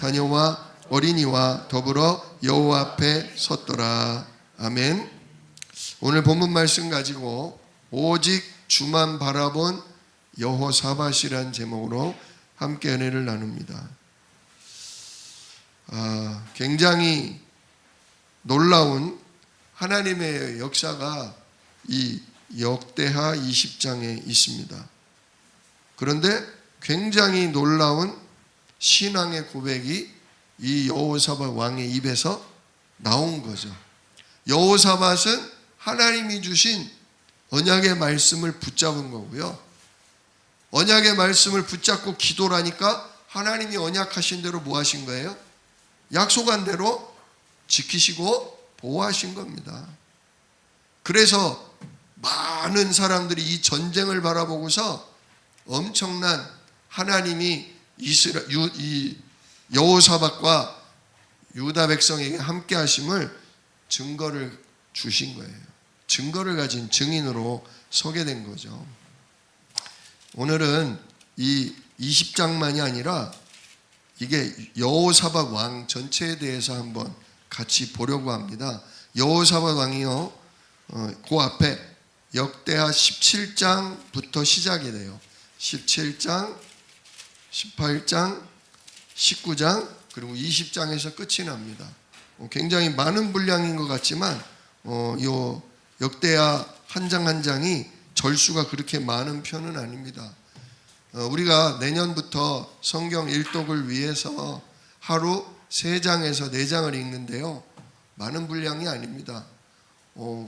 자녀와 어린이와 더불어 여호와 앞에 섰더라. 아멘. 오늘 본문 말씀 가지고 오직 주만 바라본 여호사밧이라는 제목으로 함께 은혜를 나눕니다. 굉장히 놀라운 하나님의 역사가 이 역대하 20장에 있습니다. 그런데 굉장히 놀라운 신앙의 고백이 이 여호사밧 왕의 입에서 나온 거죠. 여호사밧은 하나님이 주신 언약의 말씀을 붙잡은 거고요. 언약의 말씀을 붙잡고 기도를 하니까 하나님이 언약하신 대로 뭐 하신 거예요? 약속한 대로 지키시고 보호하신 겁니다. 그래서 많은 사람들이 이 전쟁을 바라보고서 엄청난 하나님이 이 여호사밧과 유다 백성에게 함께 하심을 증거를 주신 거예요. 증거를 가진 증인으로 서게 된 거죠. 오늘은 이 20장만이 아니라 이게 여호사밧 왕 전체에 대해서 한번 같이 보려고 합니다. 여호사밧 왕이요, 그 앞에 역대하 17장부터 시작이 돼요. 17장, 18장, 19장, 그리고 20장에서 끝이 납니다. 굉장히 많은 분량인 것 같지만 요 역대하 한 장 한 장이 절수가 그렇게 많은 편은 아닙니다. 우리가 내년부터 성경 일독을 위해서 하루 3장에서 4장을 읽는데요. 많은 분량이 아닙니다.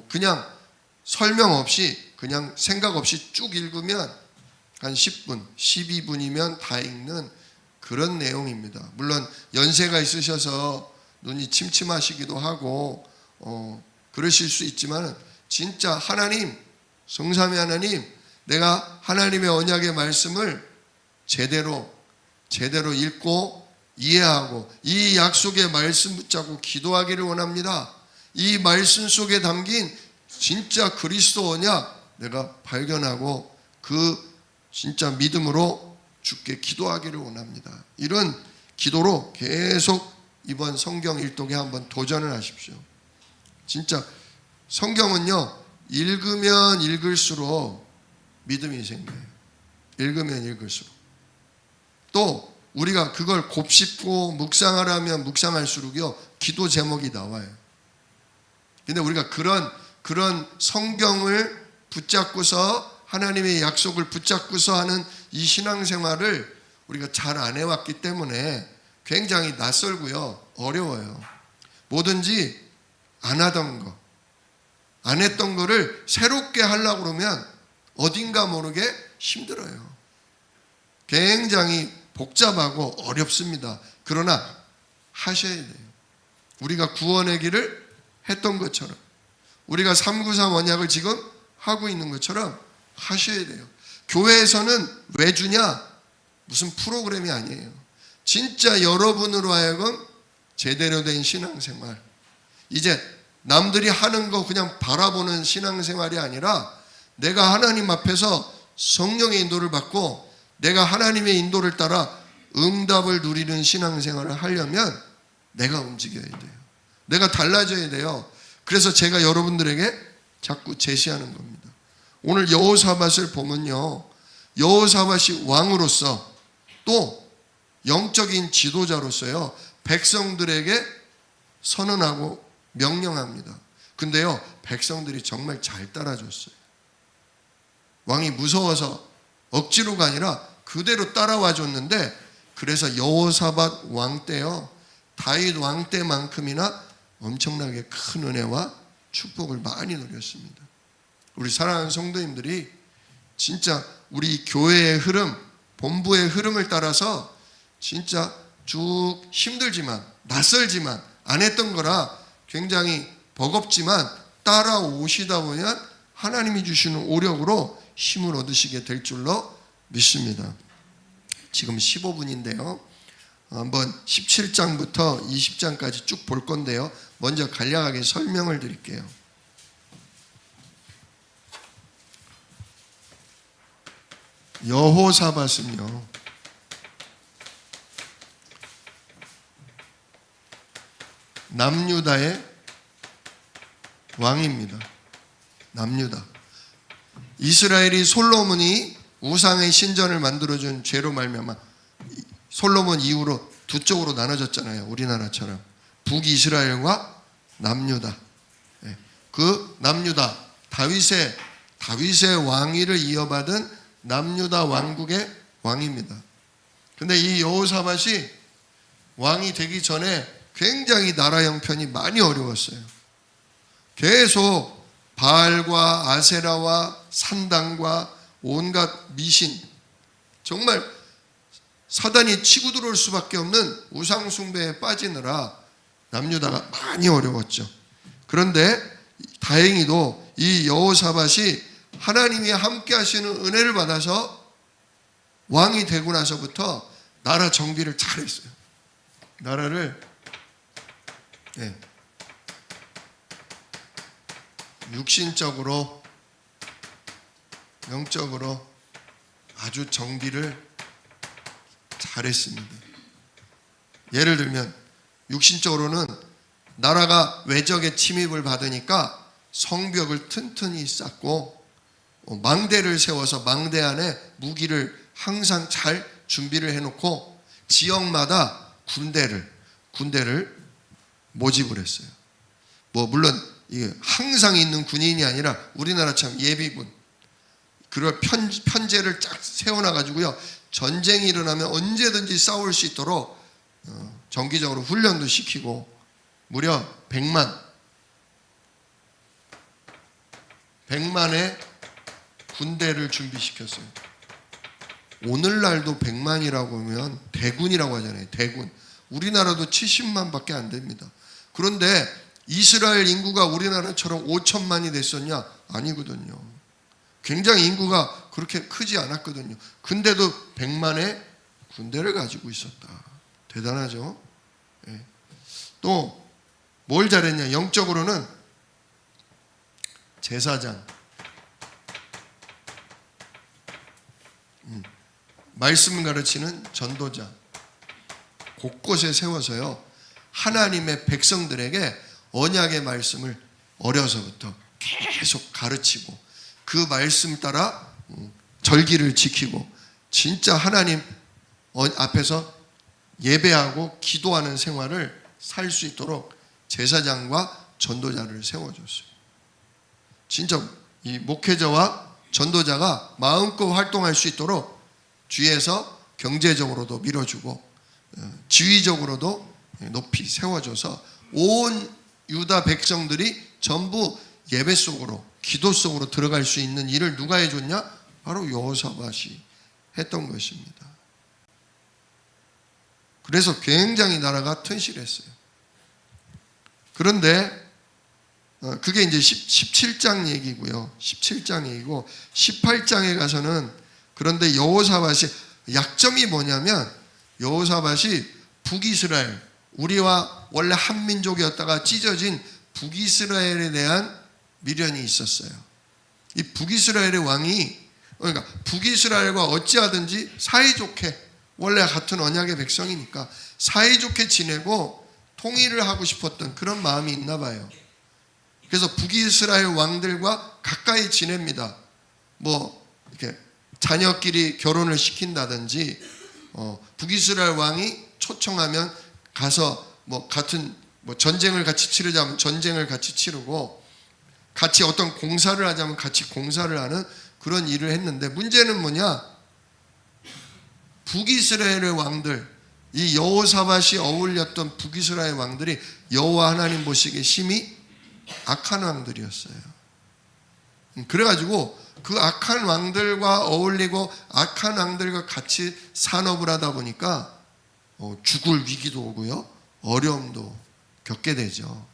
그냥 설명 없이 그냥 생각 없이 쭉 읽으면 한 10분, 12분이면 다 읽는 그런 내용입니다. 물론 연세가 있으셔서 눈이 침침하시기도 하고 그러실 수 있지만 진짜 하나님, 성삼위 하나님, 내가 하나님의 언약의 말씀을 제대로 읽고 이해하고 이 약속의 말씀 붙잡고 기도하기를 원합니다. 이 말씀 속에 담긴 진짜 그리스도 언약 내가 발견하고 그 진짜 믿음으로 주께 기도하기를 원합니다. 이런 기도로 계속 이번 성경 일독에 한번 도전을 하십시오. 진짜 성경은요, 읽으면 읽을수록 믿음이 생겨요. 읽으면 읽을수록. 또 우리가 그걸 곱씹고 묵상하라면 묵상할수록요, 기도 제목이 나와요. 근데 우리가 그런 성경을 붙잡고서 하나님의 약속을 붙잡고서 하는 이 신앙생활을 우리가 잘 안 해왔기 때문에 굉장히 낯설고요, 어려워요. 뭐든지 안 하던 거, 안 했던 거를 새롭게 하려고 그러면 어딘가 모르게 힘들어요. 굉장히 복잡하고 어렵습니다. 그러나 하셔야 돼요. 우리가 구원의 길을 했던 것처럼, 우리가 393 언약을 지금 하고 있는 것처럼 하셔야 돼요. 교회에서는 왜 주냐? 무슨 프로그램이 아니에요. 진짜 여러분으로 하여금 제대로 된 신앙생활, 이제 남들이 하는 거 그냥 바라보는 신앙생활이 아니라 내가 하나님 앞에서 성령의 인도를 받고 내가 하나님의 인도를 따라 응답을 누리는 신앙생활을 하려면 내가 움직여야 돼요. 내가 달라져야 돼요. 그래서 제가 여러분들에게 자꾸 제시하는 겁니다. 오늘 여호사밧을 보면요, 여호사밧이 왕으로서 또 영적인 지도자로서요, 백성들에게 선언하고 명령합니다. 근데요, 백성들이 정말 잘 따라줬어요. 왕이 무서워서 억지로가 아니라 그대로 따라와 줬는데, 그래서 여호사밧 왕 때요, 다윗 왕 때만큼이나 엄청나게 큰 은혜와 축복을 많이 누렸습니다. 우리 사랑하는 성도님들이 진짜 우리 교회의 흐름, 본부의 흐름을 따라서 진짜 쭉 힘들지만, 낯설지만, 안 했던 거라 굉장히 버겁지만 따라오시다 보면 하나님이 주시는 오력으로 힘을 얻으시게 될 줄로 믿습니다. 지금 15분인데요. 한번 17장부터 20장까지 쭉 볼 건데요. 먼저 간략하게 설명을 드릴게요. 여호사밧은요, 남유다의 왕입니다. 남유다. 이스라엘이 솔로몬이 우상의 신전을 만들어준 죄로 말미암아 솔로몬 이후로 두 쪽으로 나눠졌잖아요. 우리나라처럼 북이스라엘과 남유다. 그 남유다, 다윗의 왕위를 이어받은 남유다 왕국의 왕입니다. 근데 이 여호사밧이 왕이 되기 전에 굉장히 나라 형편이 많이 어려웠어요. 계속 바알과 아세라와 산당과 온갖 미신, 정말 사단이 치고 들어올 수밖에 없는 우상 숭배에 빠지느라 남유다가 많이 어려웠죠. 그런데 다행히도 이 여호사밧이 하나님이 함께 하시는 은혜를 받아서 왕이 되고 나서부터 나라 정비를 잘했어요. 나라를 육신적으로 영적으로 아주 정비를 잘했습니다. 예를 들면 육신적으로는 나라가 외적의 침입을 받으니까 성벽을 튼튼히 쌓고 망대를 세워서 망대 안에 무기를 항상 잘 준비를 해놓고 지역마다 군대를 모집을 했어요. 물론 이게 항상 있는 군인이 아니라 우리나라처럼 예비군, 그런 편제를 쫙 세워놔가지고요, 전쟁이 일어나면 언제든지 싸울 수 있도록 정기적으로 훈련도 시키고 무려 100만의 군대를 준비시켰어요. 오늘날도 100만이라고 하면 대군이라고 하잖아요. 대군. 우리나라도 70만밖에 안 됩니다. 그런데 이스라엘 인구가 우리나라처럼 5천만이 됐었냐? 아니거든요. 굉장히 인구가 그렇게 크지 않았거든요. 근데도 100만의 군대를 가지고 있었다. 대단하죠? 또 뭘 잘했냐? 영적으로는 제사장, 말씀을 가르치는 전도자 곳곳에 세워서요, 하나님의 백성들에게 언약의 말씀을 어려서부터 계속 가르치고 그 말씀 따라 절기를 지키고 진짜 하나님 앞에서 예배하고 기도하는 생활을 살 수 있도록 제사장과 전도자를 세워줬어요. 진짜 이 목회자와 전도자가 마음껏 활동할 수 있도록 뒤에서 경제적으로도 밀어주고 지휘적으로도 높이 세워줘서 온 유다 백성들이 전부 예배 속으로, 기도 속으로 들어갈 수 있는 일을 누가 해줬냐? 바로 여호사밧이 했던 것입니다. 그래서 굉장히 나라가 튼실했어요. 그런데 그게 이제 17장 얘기고요. 17장 얘기고 18장에 가서는, 그런데 여호사밧이 약점이 뭐냐면, 여호사밧이 북이스라엘, 우리와 원래 한 민족이었다가 찢어진 북이스라엘에 대한 미련이 있었어요. 이 북이스라엘의 왕이, 그러니까 북이스라엘과 어찌하든지 사이좋게, 원래 같은 언약의 백성이니까 사이좋게 지내고 통일을 하고 싶었던 그런 마음이 있나 봐요. 그래서 북이스라엘 왕들과 가까이 지냅니다. 이렇게 자녀끼리 결혼을 시킨다든지, 북이스라엘 왕이 초청하면 가서 같은 전쟁을 같이 치르자면 전쟁을 같이 치르고, 같이 어떤 공사를 하자면 같이 공사를 하는 그런 일을 했는데, 문제는 뭐냐? 북이스라엘의 왕들, 이 여호사밧이 어울렸던 북이스라엘 왕들이 여호와 하나님 보시기에 심히 악한 왕들이었어요. 그래가지고 그 악한 왕들과 어울리고 악한 왕들과 같이 산업을 하다 보니까 죽을 위기도 오고요, 어려움도 겪게 되죠.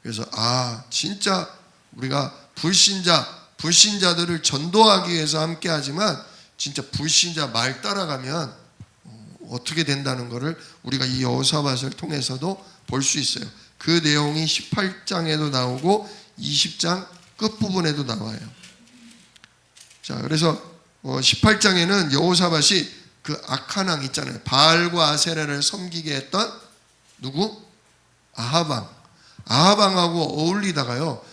그래서 진짜 우리가 불신자들을 전도하기 위해서 함께 하지만 진짜 불신자 말 따라가면 어떻게 된다는 것을 우리가 이 여호사밧을 통해서도 볼 수 있어요. 그 내용이 18장에도 나오고 20장 끝부분에도 나와요. 자, 그래서 18장에는 여호사밧이 그 악한 왕 있잖아요. 바알과 아세라를 섬기게 했던 누구? 아하방하고 어울리다가요,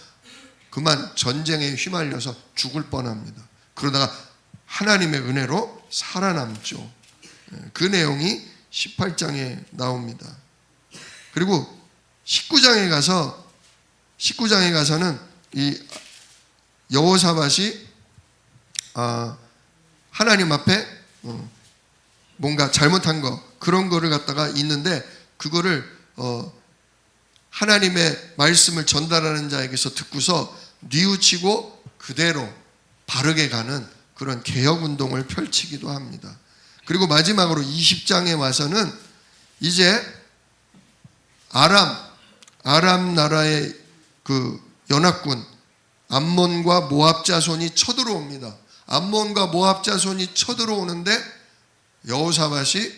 그만 전쟁에 휘말려서 죽을 뻔합니다. 그러다가 하나님의 은혜로 살아남죠. 그 내용이 18장에 나옵니다. 그리고 19장에 가서는 이 여호사밧이 하나님 앞에 뭔가 잘못한 거, 그런 거를 갖다가 있는데, 그거를 하나님의 말씀을 전달하는 자에게서 듣고서 뉘우치고 그대로 바르게 가는 그런 개혁운동을 펼치기도 합니다. 그리고 마지막으로 20장에 와서는 이제 아람 나라의 그 연합군 암몬과 모압 자손이 쳐들어옵니다. 암몬과 모압 자손이 쳐들어오는데 여호사밧이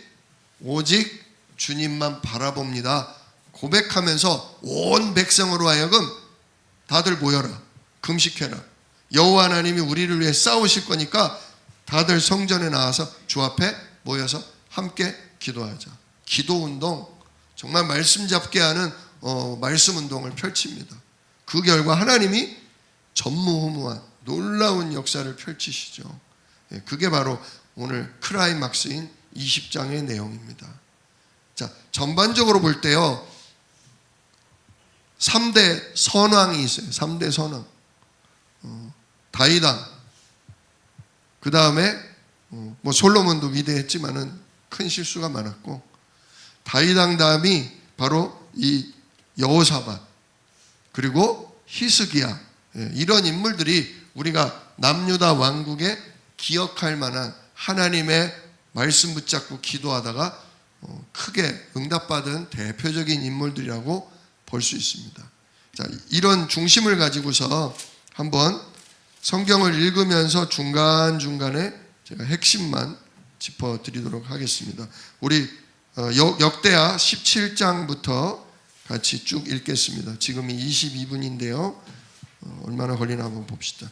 오직 주님만 바라봅니다 고백하면서 온 백성으로 하여금 다들 모여라, 금식해라, 여호와 하나님이 우리를 위해 싸우실 거니까 다들 성전에 나와서 주 앞에 모여서 함께 기도하자. 기도운동, 정말 말씀 잡게 하는 말씀 운동을 펼칩니다. 그 결과 하나님이 전무후무한 놀라운 역사를 펼치시죠. 그게 바로 오늘 클라이막스인 20장의 내용입니다. 자, 전반적으로 볼 때요, 3대 선왕이 있어요. 3대 선왕. 다윗왕, 그 다음에 뭐 솔로몬도 위대했지만은 큰 실수가 많았고, 다윗왕 다음이 바로 이 여호사밧, 그리고 히스기야, 이런 인물들이 우리가 남유다 왕국에 기억할 만한 하나님의 말씀 붙잡고 기도하다가 크게 응답받은 대표적인 인물들이라고 볼 수 있습니다. 자, 이런 중심을 가지고서 한번 성경을 읽으면서 중간중간에 제가 핵심만 짚어드리도록 하겠습니다. 우리 역대하 17장부터 같이 쭉 읽겠습니다. 지금이 22분인데요. 얼마나 걸리나 한번 봅시다.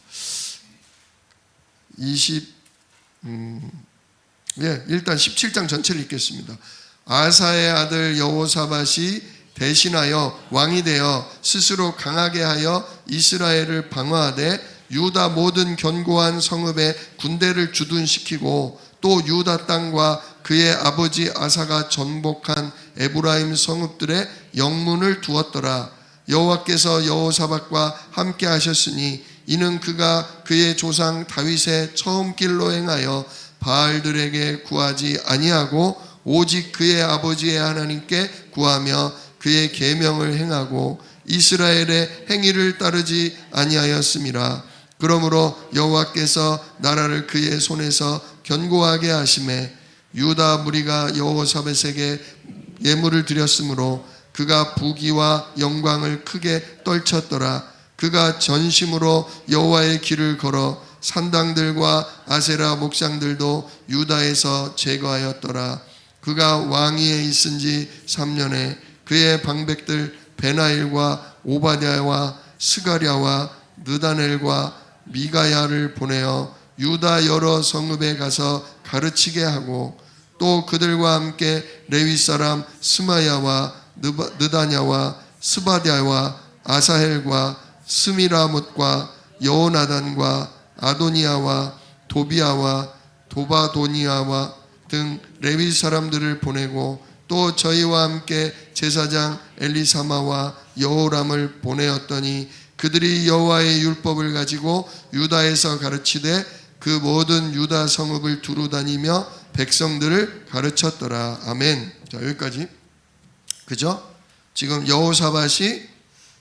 일단 17장 전체를 읽겠습니다. 아사의 아들 여호사밧이 대신하여 왕이 되어 스스로 강하게 하여 이스라엘을 방어하되 유다 모든 견고한 성읍에 군대를 주둔시키고 또 유다 땅과 그의 아버지 아사가 전복한 에브라임 성읍들의 영문을 두었더라. 여호와께서 여호사밧과 함께 하셨으니 이는 그가 그의 조상 다윗의 처음 길로 행하여 바알들에게 구하지 아니하고 오직 그의 아버지의 하나님께 구하며 그의 계명을 행하고 이스라엘의 행위를 따르지 아니하였음이라. 그러므로 여호와께서 나라를 그의 손에서 견고하게 하심에 유다 무리가 여호사밧에게 예물을 드렸으므로 그가 부귀와 영광을 크게 떨쳤더라. 그가 전심으로 여호와의 길을 걸어 산당들과 아세라 목상들도 유다에서 제거하였더라. 그가 왕위에 있은 지 3년에 그의 방백들 베나일과 오바댜와 스가랴와 느다넬과 미가야를 보내어 유다 여러 성읍에 가서 가르치게 하고 또 그들과 함께 레위 사람 스마야와 느다냐와 스바랴와 아사헬과 스미라못과 여호나단과 아도니아와 도비아와 도바도니아와 등 레위 사람들을 보내고 또 저희와 함께 제사장 엘리사마와 여호람을 보내었더니 그들이 여호와의 율법을 가지고 유다에서 가르치되 그 모든 유다 성읍을 두루 다니며 백성들을 가르쳤더라. 아멘. 자, 여기까지. 그죠? 지금 여호사밧이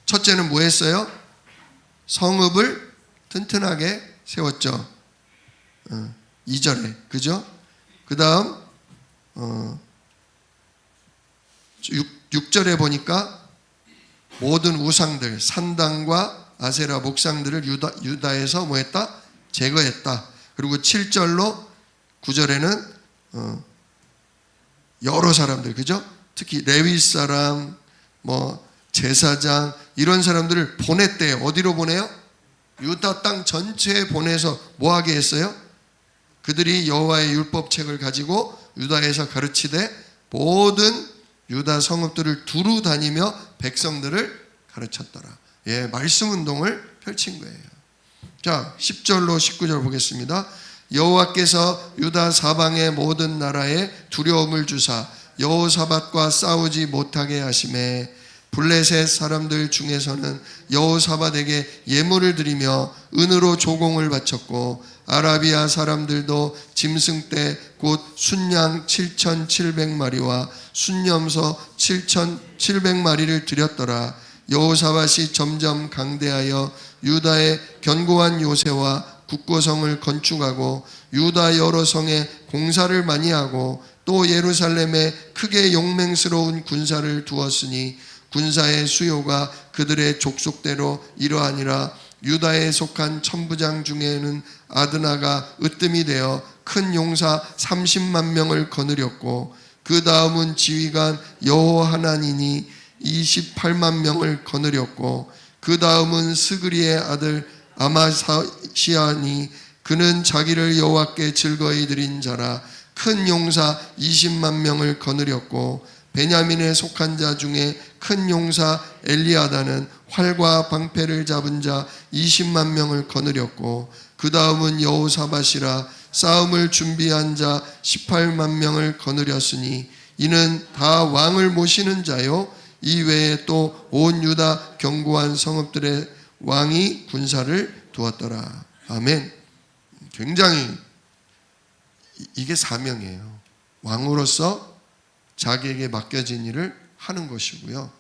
첫째는 뭐 했어요? 성읍을 튼튼하게 세웠죠. 2절에. 그죠? 그 다음 6절에 보니까 모든 우상들, 산당과 아세라 목상들을 유다에서 뭐 했다? 제거했다. 그리고 7절로 9절에는 여러 사람들, 그죠? 특히 레위 사람, 뭐 제사장 이런 사람들을 보냈대요. 어디로 보내요? 유다 땅 전체에 보내서 뭐 하게 했어요? 그들이 여호와의 율법책을 가지고 유다에서 가르치되 모든 유다 성읍들을 두루 다니며 백성들을 가르쳤더라. 예, 말씀 운동을 펼친 거예요. 자, 10절로 19절 보겠습니다. 여호와께서 유다 사방의 모든 나라에 두려움을 주사 여호사밧과 싸우지 못하게 하시매 블레셋 사람들 중에서는 여호사밧에게 예물을 드리며 은으로 조공을 바쳤고 아라비아 사람들도 짐승떼 곧 순양 7,700마리와 순염소 7,700마리를 드렸더라. 여호사밧이 점점 강대하여 유다의 견고한 요새와 국고성을 건축하고 유다 여러 성에 공사를 많이 하고 또 예루살렘에 크게 용맹스러운 군사를 두었으니 군사의 수요가 그들의 족속대로 이러하니라. 유다에 속한 천부장 중에는 아드나가 으뜸이 되어 큰 용사 30만 명을 거느렸고 그 다음은 지휘관 여호하나니니 28만 명을 거느렸고 그 다음은 스그리의 아들 아마시아니 그는 자기를 여호와께 즐거이 드린 자라. 큰 용사 20만 명을 거느렸고 베냐민에 속한 자 중에 큰 용사 엘리아다는 활과 방패를 잡은 자 20만 명을 거느렸고 그 다음은 여호사밧이라. 싸움을 준비한 자 18만 명을 거느렸으니 이는 다 왕을 모시는 자요 이 외에 또 온 유다 견고한 성읍들의 왕이 군사를 두었더라. 아멘. 굉장히 이게 사명이에요. 왕으로서 자기에게 맡겨진 일을 하는 것이고요.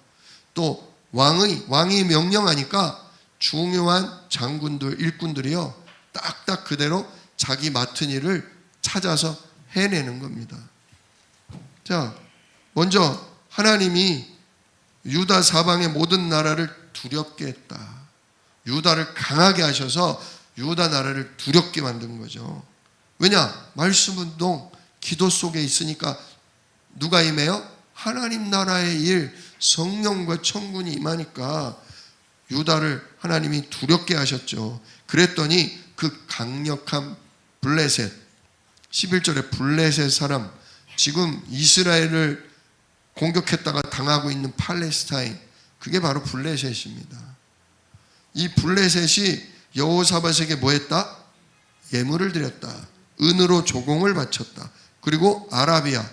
또 왕이 명령하니까 중요한 장군들, 일꾼들이요 딱딱 그대로 자기 맡은 일을 찾아서 해내는 겁니다. 자, 먼저 하나님이 유다 사방의 모든 나라를 두렵게 했다. 유다를 강하게 하셔서 유다 나라를 두렵게 만든 거죠. 왜냐? 말씀 운동, 기도 속에 있으니까 누가 임해요? 하나님 나라의 일, 성령과 천군이 임하니까 유다를 하나님이 두렵게 하셨죠. 그랬더니 그 강력한 블레셋, 11절에 블레셋 사람, 지금 이스라엘을 공격했다가 당하고 있는 팔레스타인, 그게 바로 블레셋입니다. 이 블레셋이 여호사밧에게 뭐 했다? 예물을 드렸다. 은으로 조공을 바쳤다. 그리고 아라비아,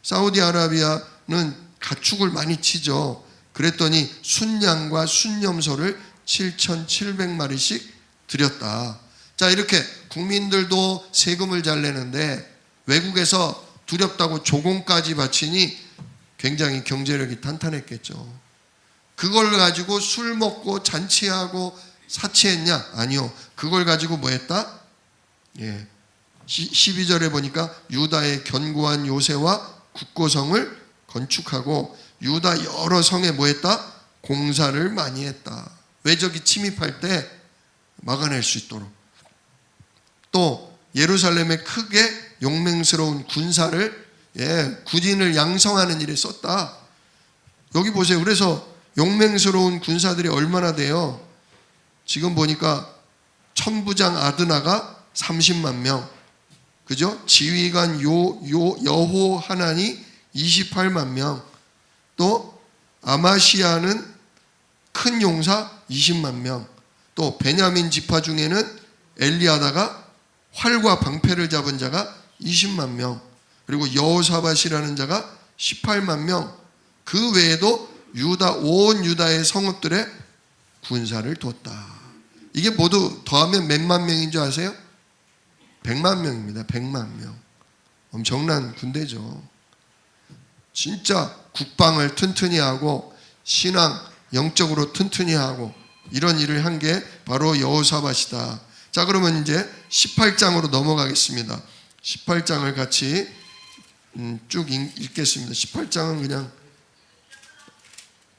사우디아라비아는 가축을 많이 치죠. 그랬더니 순양과 순염소를 7,700마리씩 드렸다. 자, 이렇게 국민들도 세금을 잘 내는데 외국에서 두렵다고 조공까지 바치니 굉장히 경제력이 탄탄했겠죠. 그걸 가지고 술 먹고 잔치하고 사치했냐? 아니요. 그걸 가지고 뭐 했다? 12절에 보니까 유다의 견고한 요새와 국고성을 건축하고 유다 여러 성에 뭐 했다? 공사를 많이 했다. 외적이 침입할 때 막아낼 수 있도록. 또 예루살렘에 크게 용맹스러운 군사를 군인을 양성하는 일에 썼다. 여기 보세요. 그래서 용맹스러운 군사들이 얼마나 돼요? 지금 보니까 천부장 아드나가 30만 명, 그죠? 지휘관 여호하나니 28만 명, 또 아마시아는 큰 용사 20만 명, 또 베냐민 지파 중에는 엘리아다가 활과 방패를 잡은 자가 20만 명, 그리고 여호사밧이라는 자가 18만 명, 그 외에도 온 유다의 성읍들에 군사를 뒀다. 이게 모두 더하면 몇만 명인 줄 아세요? 100만 명입니다. 100만 명. 엄청난 군대죠. 진짜 국방을 튼튼히 하고 신앙 영적으로 튼튼히 하고 이런 일을 한 게 바로 여호사밧이다. 자, 그러면 이제 18장으로 넘어가겠습니다. 18장을 같이 쭉 읽겠습니다. 18장은 그냥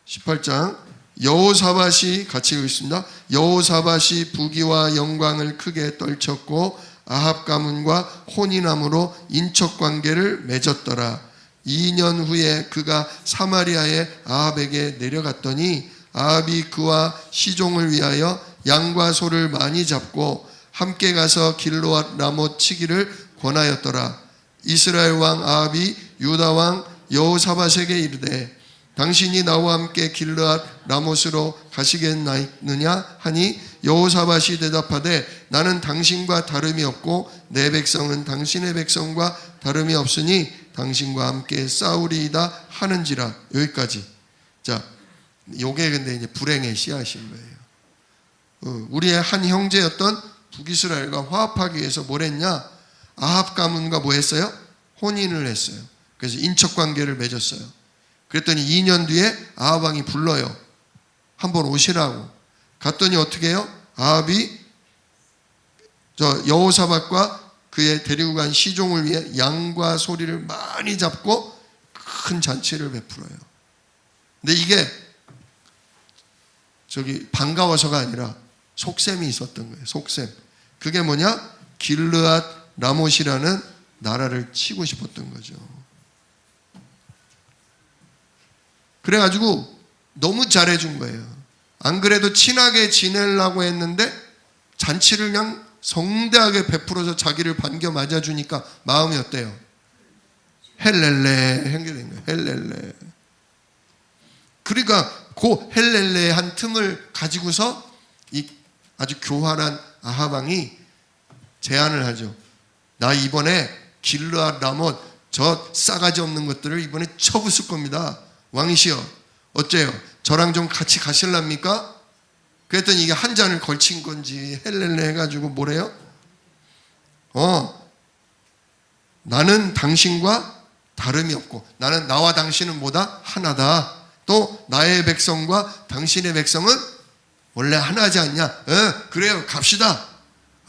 18장 여호사밧이 같이 읽겠습니다. 여호사밧이 부귀와 영광을 크게 떨쳤고 아합 가문과 혼인함으로 인척 관계를 맺었더라. 2년 후에 그가 사마리아의 아합에게 내려갔더니 아합이 그와 시종을 위하여 양과 소를 많이 잡고 함께 가서 길르앗 라못 치기를 권하였더라. 이스라엘 왕 아합이 유다 왕 여호사밧에게 이르되 당신이 나와 함께 길르앗 라못으로 가시겠느냐 하니 여호사밧이 대답하되 나는 당신과 다름이 없고 내 백성은 당신의 백성과 다름이 없으니 당신과 함께 싸우리이다 하는지라. 여기까지. 자, 요게 근데 이제 불행의 씨앗인 거예요. 우리의 한 형제였던 북이스라엘과 화합하기 위해서 뭘 했냐? 아합 가문과 뭐 했어요? 혼인을 했어요. 그래서 인척 관계를 맺었어요. 그랬더니 2년 뒤에 아합 왕이 불러요. 한번 오시라고. 갔더니 어떻게 해요? 아합이 여호사밧과 그의 데리고 간 시종을 위해 양과 소리를 많이 잡고 큰 잔치를 베풀어요. 근데 이게 반가워서가 아니라 속셈이 있었던 거예요. 속셈. 그게 뭐냐? 길르앗 라못이라는 나라를 치고 싶었던 거죠. 그래가지고 너무 잘해준 거예요. 안 그래도 친하게 지내려고 했는데 잔치를 그냥 성대하게 베풀어서 자기를 반겨 맞아주니까 마음이 어때요? 헬렐레 행겨된 거예요. 헬렐레. 그러니까 그 헬렐레 한 틈을 가지고서 이 아주 교활한 아합 왕이 제안을 하죠. 나 이번에 길르앗 라못 저 싸가지 없는 것들을 이번에 쳐부술 겁니다. 왕이시여 어째요? 저랑 좀 같이 가실랍니까? 그랬더니 이게 한 잔을 걸친 건지 헬렐레 해가지고 뭐래요? 나는 당신과 다름이 없고 나는 나와 당신은 뭐다? 하나다. 또 나의 백성과 당신의 백성은 원래 하나지 않냐? 그래요 갑시다.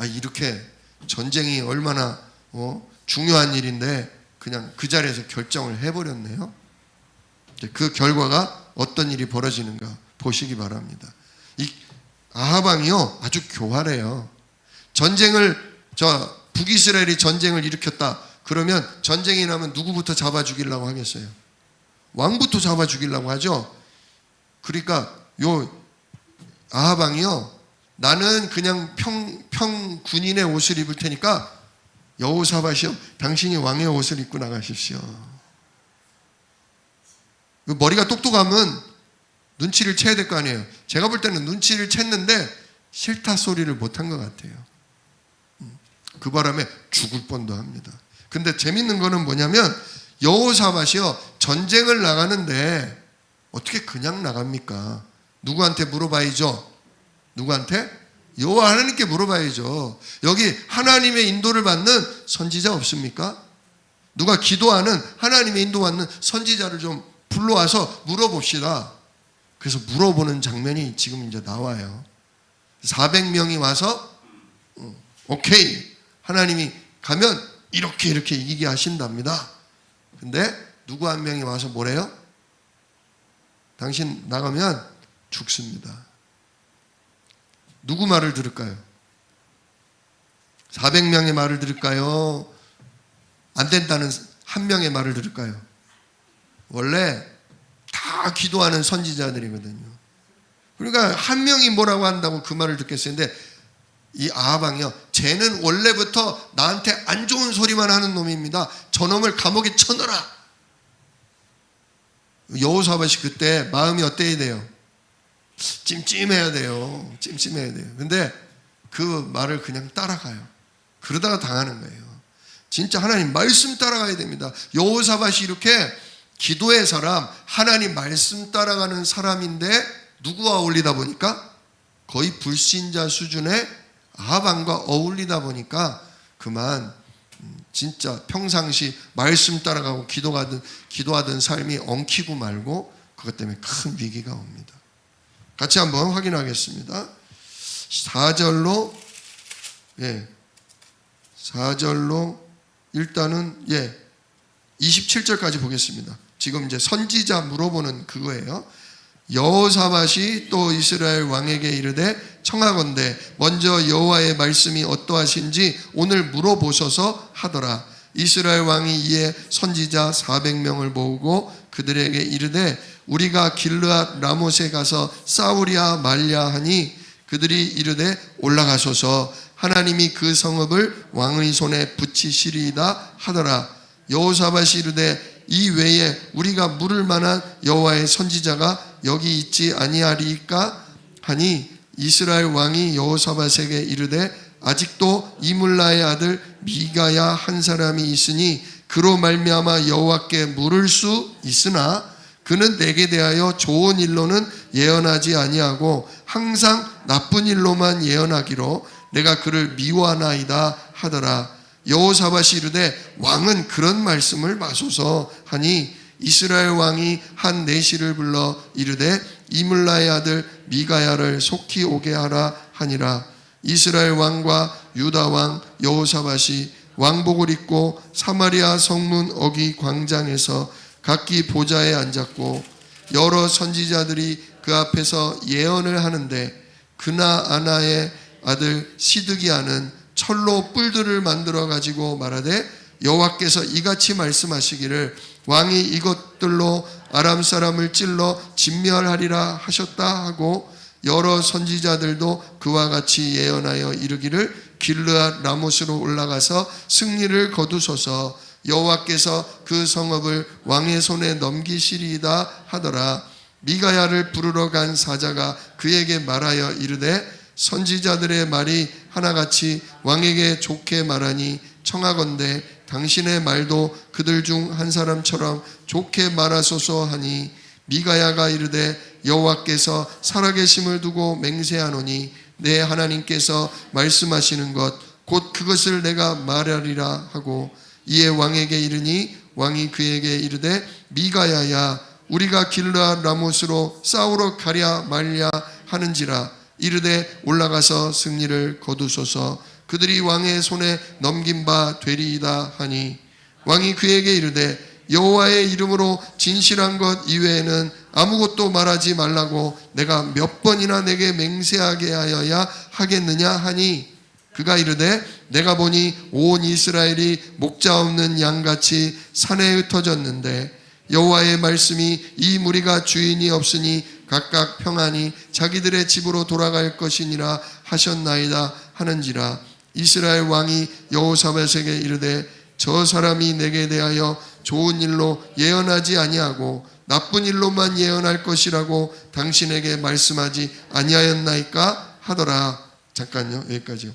이렇게 전쟁이 얼마나 중요한 일인데 그냥 그 자리에서 결정을 해버렸네요. 그 결과가 어떤 일이 벌어지는가 보시기 바랍니다. 이 아합 왕이요 아주 교활해요. 북이스라엘이 전쟁을 일으켰다 그러면 전쟁이 나면 누구부터 잡아 죽이려고 하겠어요? 왕부터 잡아 죽이려고 하죠. 그러니까 요 아합 왕이요 나는 그냥 평 군인의 옷을 입을 테니까 여호사밧이요 당신이 왕의 옷을 입고 나가십시오. 머리가 똑똑하면 눈치를 채야 될 거 아니에요. 제가 볼 때는 눈치를 챘는데 싫다 소리를 못한 것 같아요. 그 바람에 죽을 뻔도 합니다. 근데 재밌는 거는 뭐냐면 여호사밧이요 전쟁을 나가는데 어떻게 그냥 나갑니까? 누구한테 물어봐야죠? 누구한테? 여호와 하나님께 물어봐야죠. 여기 하나님의 인도를 받는 선지자 없습니까? 누가 기도하는 하나님의 인도받는 선지자를 좀 불러와서 물어봅시다. 그래서 물어보는 장면이 지금 이제 나와요. 400명이 와서 오케이 하나님이 가면 이렇게 이기게 하신답니다. 근데 누구 한 명이 와서 뭐래요? 당신 나가면 죽습니다. 누구 말을 들을까요? 400명의 말을 들을까요? 안 된다는 한 명의 말을 들을까요? 원래 다 기도하는 선지자들이거든요. 그러니까 한 명이 뭐라고 한다고 그 말을 듣겠어요. 근데 이 아합 왕이요 쟤는 원래부터 나한테 안 좋은 소리만 하는 놈입니다. 저놈을 감옥에 쳐넣어라. 여호사밧이 그때 마음이 어때야 돼요? 찜찜해야 돼요. 찜찜해야 돼요. 근데 그 말을 그냥 따라가요. 그러다가 당하는 거예요. 진짜 하나님 말씀 따라가야 됩니다. 여호사밧이 이렇게 기도의 사람, 하나님 말씀 따라가는 사람인데 누구와 어울리다 보니까 거의 불신자 수준의 아합 왕과 어울리다 보니까 그만 진짜 평상시 말씀 따라가고 기도하던 삶이 엉키고 말고 그것 때문에 큰 위기가 옵니다. 같이 한번 확인하겠습니다. 4절로 4절로 일단은 27절까지 보겠습니다. 지금 이제 선지자 물어보는 그거예요. 여호사밧이 또 이스라엘 왕에게 이르되 청하건대 먼저 여호와의 말씀이 어떠하신지 오늘 물어보소서 하더라. 이스라엘 왕이 이에 선지자 400명을 모으고 그들에게 이르되 우리가 길르앗 라못에 가서 싸우랴 말랴 하니 그들이 이르되 올라가소서 하나님이 그 성읍을 왕의 손에 붙이시리이다 하더라. 여호사밧이 이르되 이 외에 우리가 물을 만한 여호와의 선지자가 여기 있지 아니하리까 하니 이스라엘 왕이 여호사밧에게 이르되 아직도 이물라의 아들 미가야 한 사람이 있으니 그로 말미암아 여호와께 물을 수 있으나 그는 내게 대하여 좋은 일로는 예언하지 아니하고 항상 나쁜 일로만 예언하기로 내가 그를 미워하나이다 하더라. 여호사밧이 이르되 왕은 그런 말씀을 마소서 하니 이스라엘 왕이 한 내시를 불러 이르되 이물라의 아들 미가야를 속히 오게 하라 하니라. 이스라엘 왕과 유다 왕 여호사밧이 왕복을 입고 사마리아 성문 어기 광장에서 각기 보좌에 앉았고 여러 선지자들이 그 앞에서 예언을 하는데 그나 아나의 아들 시드기야는 철로 뿔들을 만들어 가지고 말하되 여호와께서 이같이 말씀하시기를 왕이 이것들로 아람 사람을 찔러 진멸하리라 하셨다 하고 여러 선지자들도 그와 같이 예언하여 이르기를 길르앗 라못으로 올라가서 승리를 거두소서 여호와께서 그 성읍을 왕의 손에 넘기시리이다 하더라. 미가야를 부르러 간 사자가 그에게 말하여 이르되 선지자들의 말이 하나같이 왕에게 좋게 말하니 청하건대 당신의 말도 그들 중 한 사람처럼 좋게 말하소서 하니 미가야가 이르되 여호와께서 살아계심을 두고 맹세하노니 내 하나님께서 말씀하시는 것 곧 그것을 내가 말하리라 하고 이에 왕에게 이르니 왕이 그에게 이르되 미가야야 우리가 길르앗 라못으로 싸우러 가랴 말랴 하는지라 이르되 올라가서 승리를 거두소서 그들이 왕의 손에 넘긴 바 되리이다 하니 왕이 그에게 이르되 여호와의 이름으로 진실한 것 이외에는 아무것도 말하지 말라고 내가 몇 번이나 내게 맹세하게 하여야 하겠느냐 하니 그가 이르되 내가 보니 온 이스라엘이 목자 없는 양같이 산에 흩어졌는데 여호와의 말씀이 이 무리가 주인이 없으니 각각 평안히 자기들의 집으로 돌아갈 것이니라 하셨나이다 하는지라. 이스라엘 왕이 여호사밧에게 이르되 저 사람이 내게 대하여 좋은 일로 예언하지 아니하고 나쁜 일로만 예언할 것이라고 당신에게 말씀하지 아니하였나이까 하더라. 잠깐요, 여기까지요.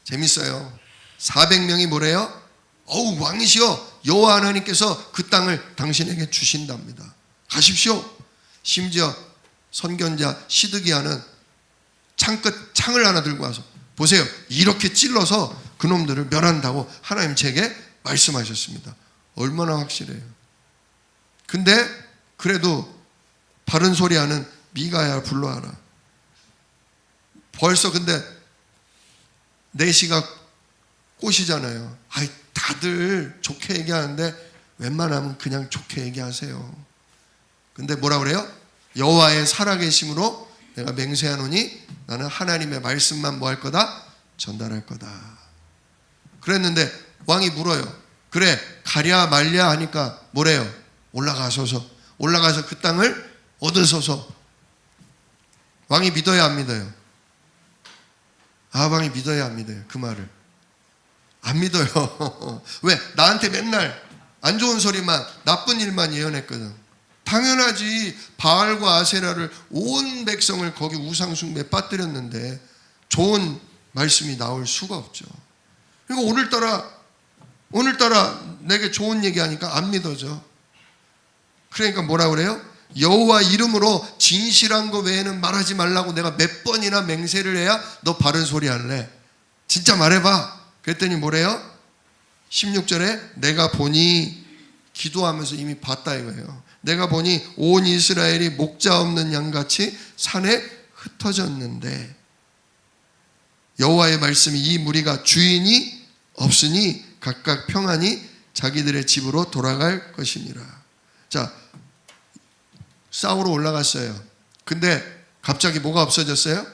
재밌어요. 400명이 뭐래요? 어우 왕이시여 여호와 하나님께서 그 땅을 당신에게 주신답니다. 가십시오. 심지어 선견자 시드기야는 창을 하나 들고 와서 보세요. 이렇게 찔러서 그놈들을 멸한다고 하나님 제게 말씀하셨습니다. 얼마나 확실해요. 근데 그래도 바른 소리하는 미가야 불러와라. 벌써 근데 내시가 꽃이잖아요. 아이 다들 좋게 얘기하는데 웬만하면 그냥 좋게 얘기하세요. 근데 뭐라 그래요? 여호와의 살아계심으로 내가 맹세하노니 나는 하나님의 말씀만 뭐 할 거다? 전달할 거다. 그랬는데 왕이 물어요. 그래 가랴 말랴 하니까 뭐래요? 올라가서 그 땅을 얻으소서. 왕이 믿어야 안 믿어요? 왕이 믿어야 안 믿어요? 그 말을 안 믿어요. 왜? 나한테 맨날 안 좋은 소리만 나쁜 일만 예언했거든. 당연하지. 바알과 아세라를 온 백성을 거기 우상 숭배에 빠뜨렸는데 좋은 말씀이 나올 수가 없죠. 그리고 오늘따라 내게 좋은 얘기하니까 안 믿어져. 그러니까 뭐라 그래요? 여호와 이름으로 진실한 거 외에는 말하지 말라고 내가 몇 번이나 맹세를 해야 너 바른 소리 할래? 진짜 말해봐. 그랬더니 뭐래요? 16절에 내가 보니 기도하면서 이미 봤다 이거예요. 내가 보니 온 이스라엘이 목자 없는 양같이 산에 흩어졌는데 여호와의 말씀이 이 무리가 주인이 없으니 각각 평안히 자기들의 집으로 돌아갈 것이니라. 자, 싸우러 올라갔어요. 근데 갑자기 뭐가 없어졌어요?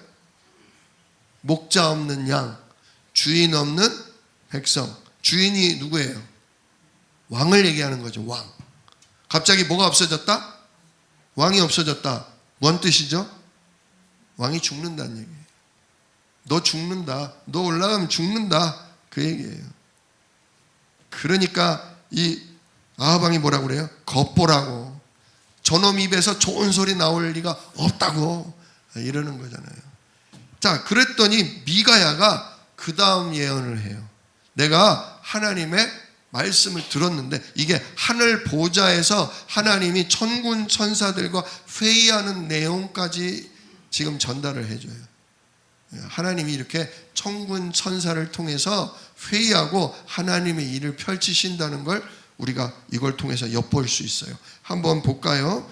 목자 없는 양, 주인 없는 백성. 주인이 누구예요? 왕을 얘기하는 거죠. 왕. 갑자기 뭐가 없어졌다? 왕이 없어졌다. 뭔 뜻이죠? 왕이 죽는다는 얘기예요. 너 죽는다. 너 올라가면 죽는다. 그 얘기예요. 그러니까 이 아합 왕이 뭐라고 그래요? 겉보라고. 저놈 입에서 좋은 소리 나올 리가 없다고 이러는 거잖아요. 자, 그랬더니 미가야가 그 다음 예언을 해요. 내가 하나님의 말씀을 들었는데, 이게 하늘 보좌에서 하나님이 천군 천사들과 회의하는 내용까지 지금 전달을 해줘요. 하나님이 이렇게 천군 천사를 통해서 회의하고 하나님의 일을 펼치신다는 걸 우리가 이걸 통해서 엿볼 수 있어요. 한번 볼까요?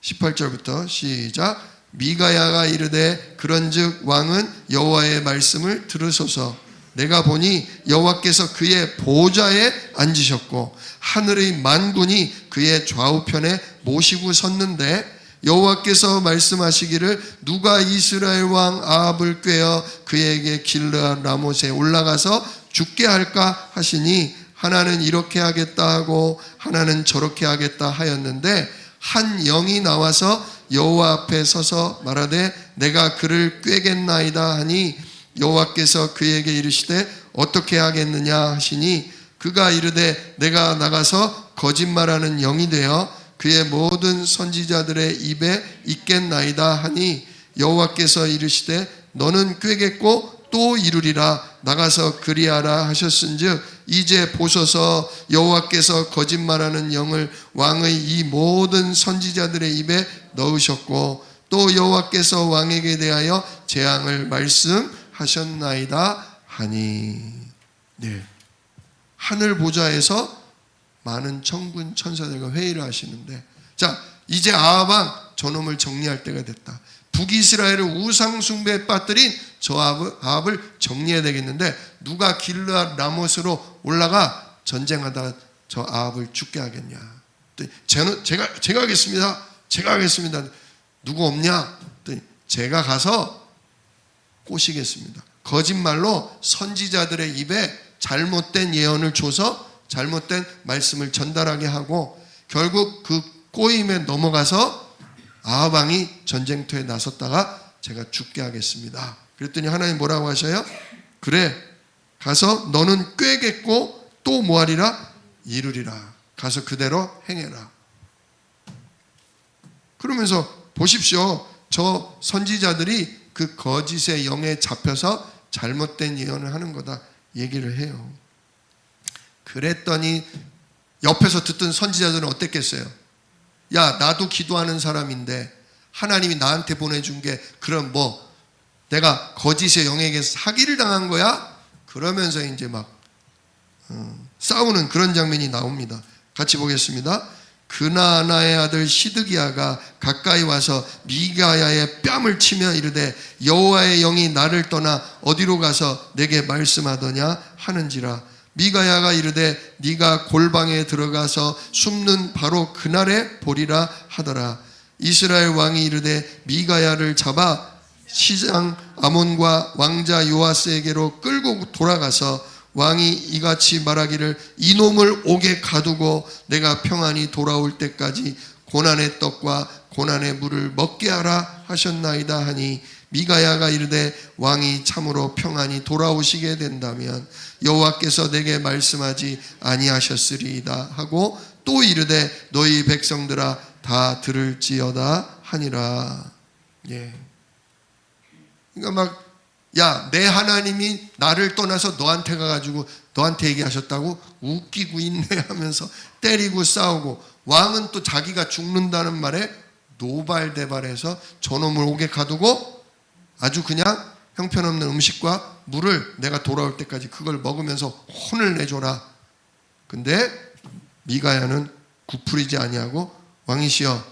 18절부터 시작. 미가야가 이르되 그런즉 왕은 여호와의 말씀을 들으소서. 내가 보니 여호와께서 그의 보좌에 앉으셨고 하늘의 만군이 그의 좌우편에 모시고 섰는데, 여호와께서 말씀하시기를 누가 이스라엘 왕 아합을 꾀어 그에게 길르앗 라못에 올라가서 죽게 할까 하시니, 하나는 이렇게 하겠다 하고 하나는 저렇게 하겠다 하였는데, 한 영이 나와서 여호와 앞에 서서 말하되 내가 그를 꾀겠나이다 하니, 여호와께서 그에게 이르시되 어떻게 하겠느냐 하시니, 그가 이르되 내가 나가서 거짓말하는 영이 되어 그의 모든 선지자들의 입에 있겠나이다 하니, 여호와께서 이르시되 너는 꾀겠고 또 이루리라. 나가서 그리하라 하셨은즉 이제 보소서, 여호와께서 거짓말하는 영을 왕의 이 모든 선지자들의 입에 넣으셨고 또 여호와께서 왕에게 대하여 재앙을 말씀하셨나이다 하니. 네. 하늘 보좌에서 많은 천군 천사들과 회의를 하시는데, 자, 이제 아합 왕 저놈을 정리할 때가 됐다. 북이스라엘을 우상 숭배에 빠뜨린 저 아합을 정리해야 되겠는데, 누가 길르앗 라못으로 올라가 전쟁하다 저 아합을 죽게 하겠냐. 제가 하겠습니다. 제가 하겠습니다. 누구 없냐? 제가 가서 꼬시겠습니다. 거짓말로 선지자들의 입에 잘못된 예언을 줘서 잘못된 말씀을 전달하게 하고, 결국 그 꼬임에 넘어가서 아합 왕이 전쟁터에 나섰다가 제가 죽게 하겠습니다. 그랬더니 하나님 뭐라고 하셔요? 그래, 가서 너는 꾀겠고 또 뭐하리라? 이루리라. 가서 그대로 행해라. 그러면서 보십시오. 저 선지자들이 그 거짓의 영에 잡혀서 잘못된 예언을 하는 거다 얘기를 해요. 그랬더니 옆에서 듣던 선지자들은 어땠겠어요? 야, 나도 기도하는 사람인데 하나님이 나한테 보내준 게 그럼 뭐 내가 거짓의 영에게 사기를 당한 거야? 그러면서 이제 막 싸우는 그런 장면이 나옵니다. 같이 보겠습니다. 그나아나의 아들 시드기야가 가까이 와서 미가야의 뺨을 치며 이르되 여호와의 영이 나를 떠나 어디로 가서 내게 말씀하더냐 하는지라. 미가야가 이르되 네가 골방에 들어가서 숨는 바로 그날에 보리라 하더라. 이스라엘 왕이 이르되 미가야를 잡아 시장 아몬과 왕자 요아스에게로 끌고 돌아가서 왕이 이같이 말하기를 이놈을 옥에 가두고 내가 평안히 돌아올 때까지 고난의 떡과 고난의 물을 먹게 하라 하셨나이다 하니, 미가야가 이르되 왕이 참으로 평안히 돌아오시게 된다면 여호와께서 내게 말씀하지 아니하셨으리이다 하고 또 이르되 너희 백성들아 다 들을지어다 하니라. 예. 그러니까 막 야, 내 하나님이 나를 떠나서 너한테 가가지고 너한테 얘기하셨다고 웃기고 있네 하면서 때리고 싸우고, 왕은 또 자기가 죽는다는 말에 노발대발해서 저놈을 옥에 가두고 아주 그냥 형편없는 음식과 물을 내가 돌아올 때까지 그걸 먹으면서 혼을 내줘라. 근데 미가야는 구풀이지 아니하고 왕이시여,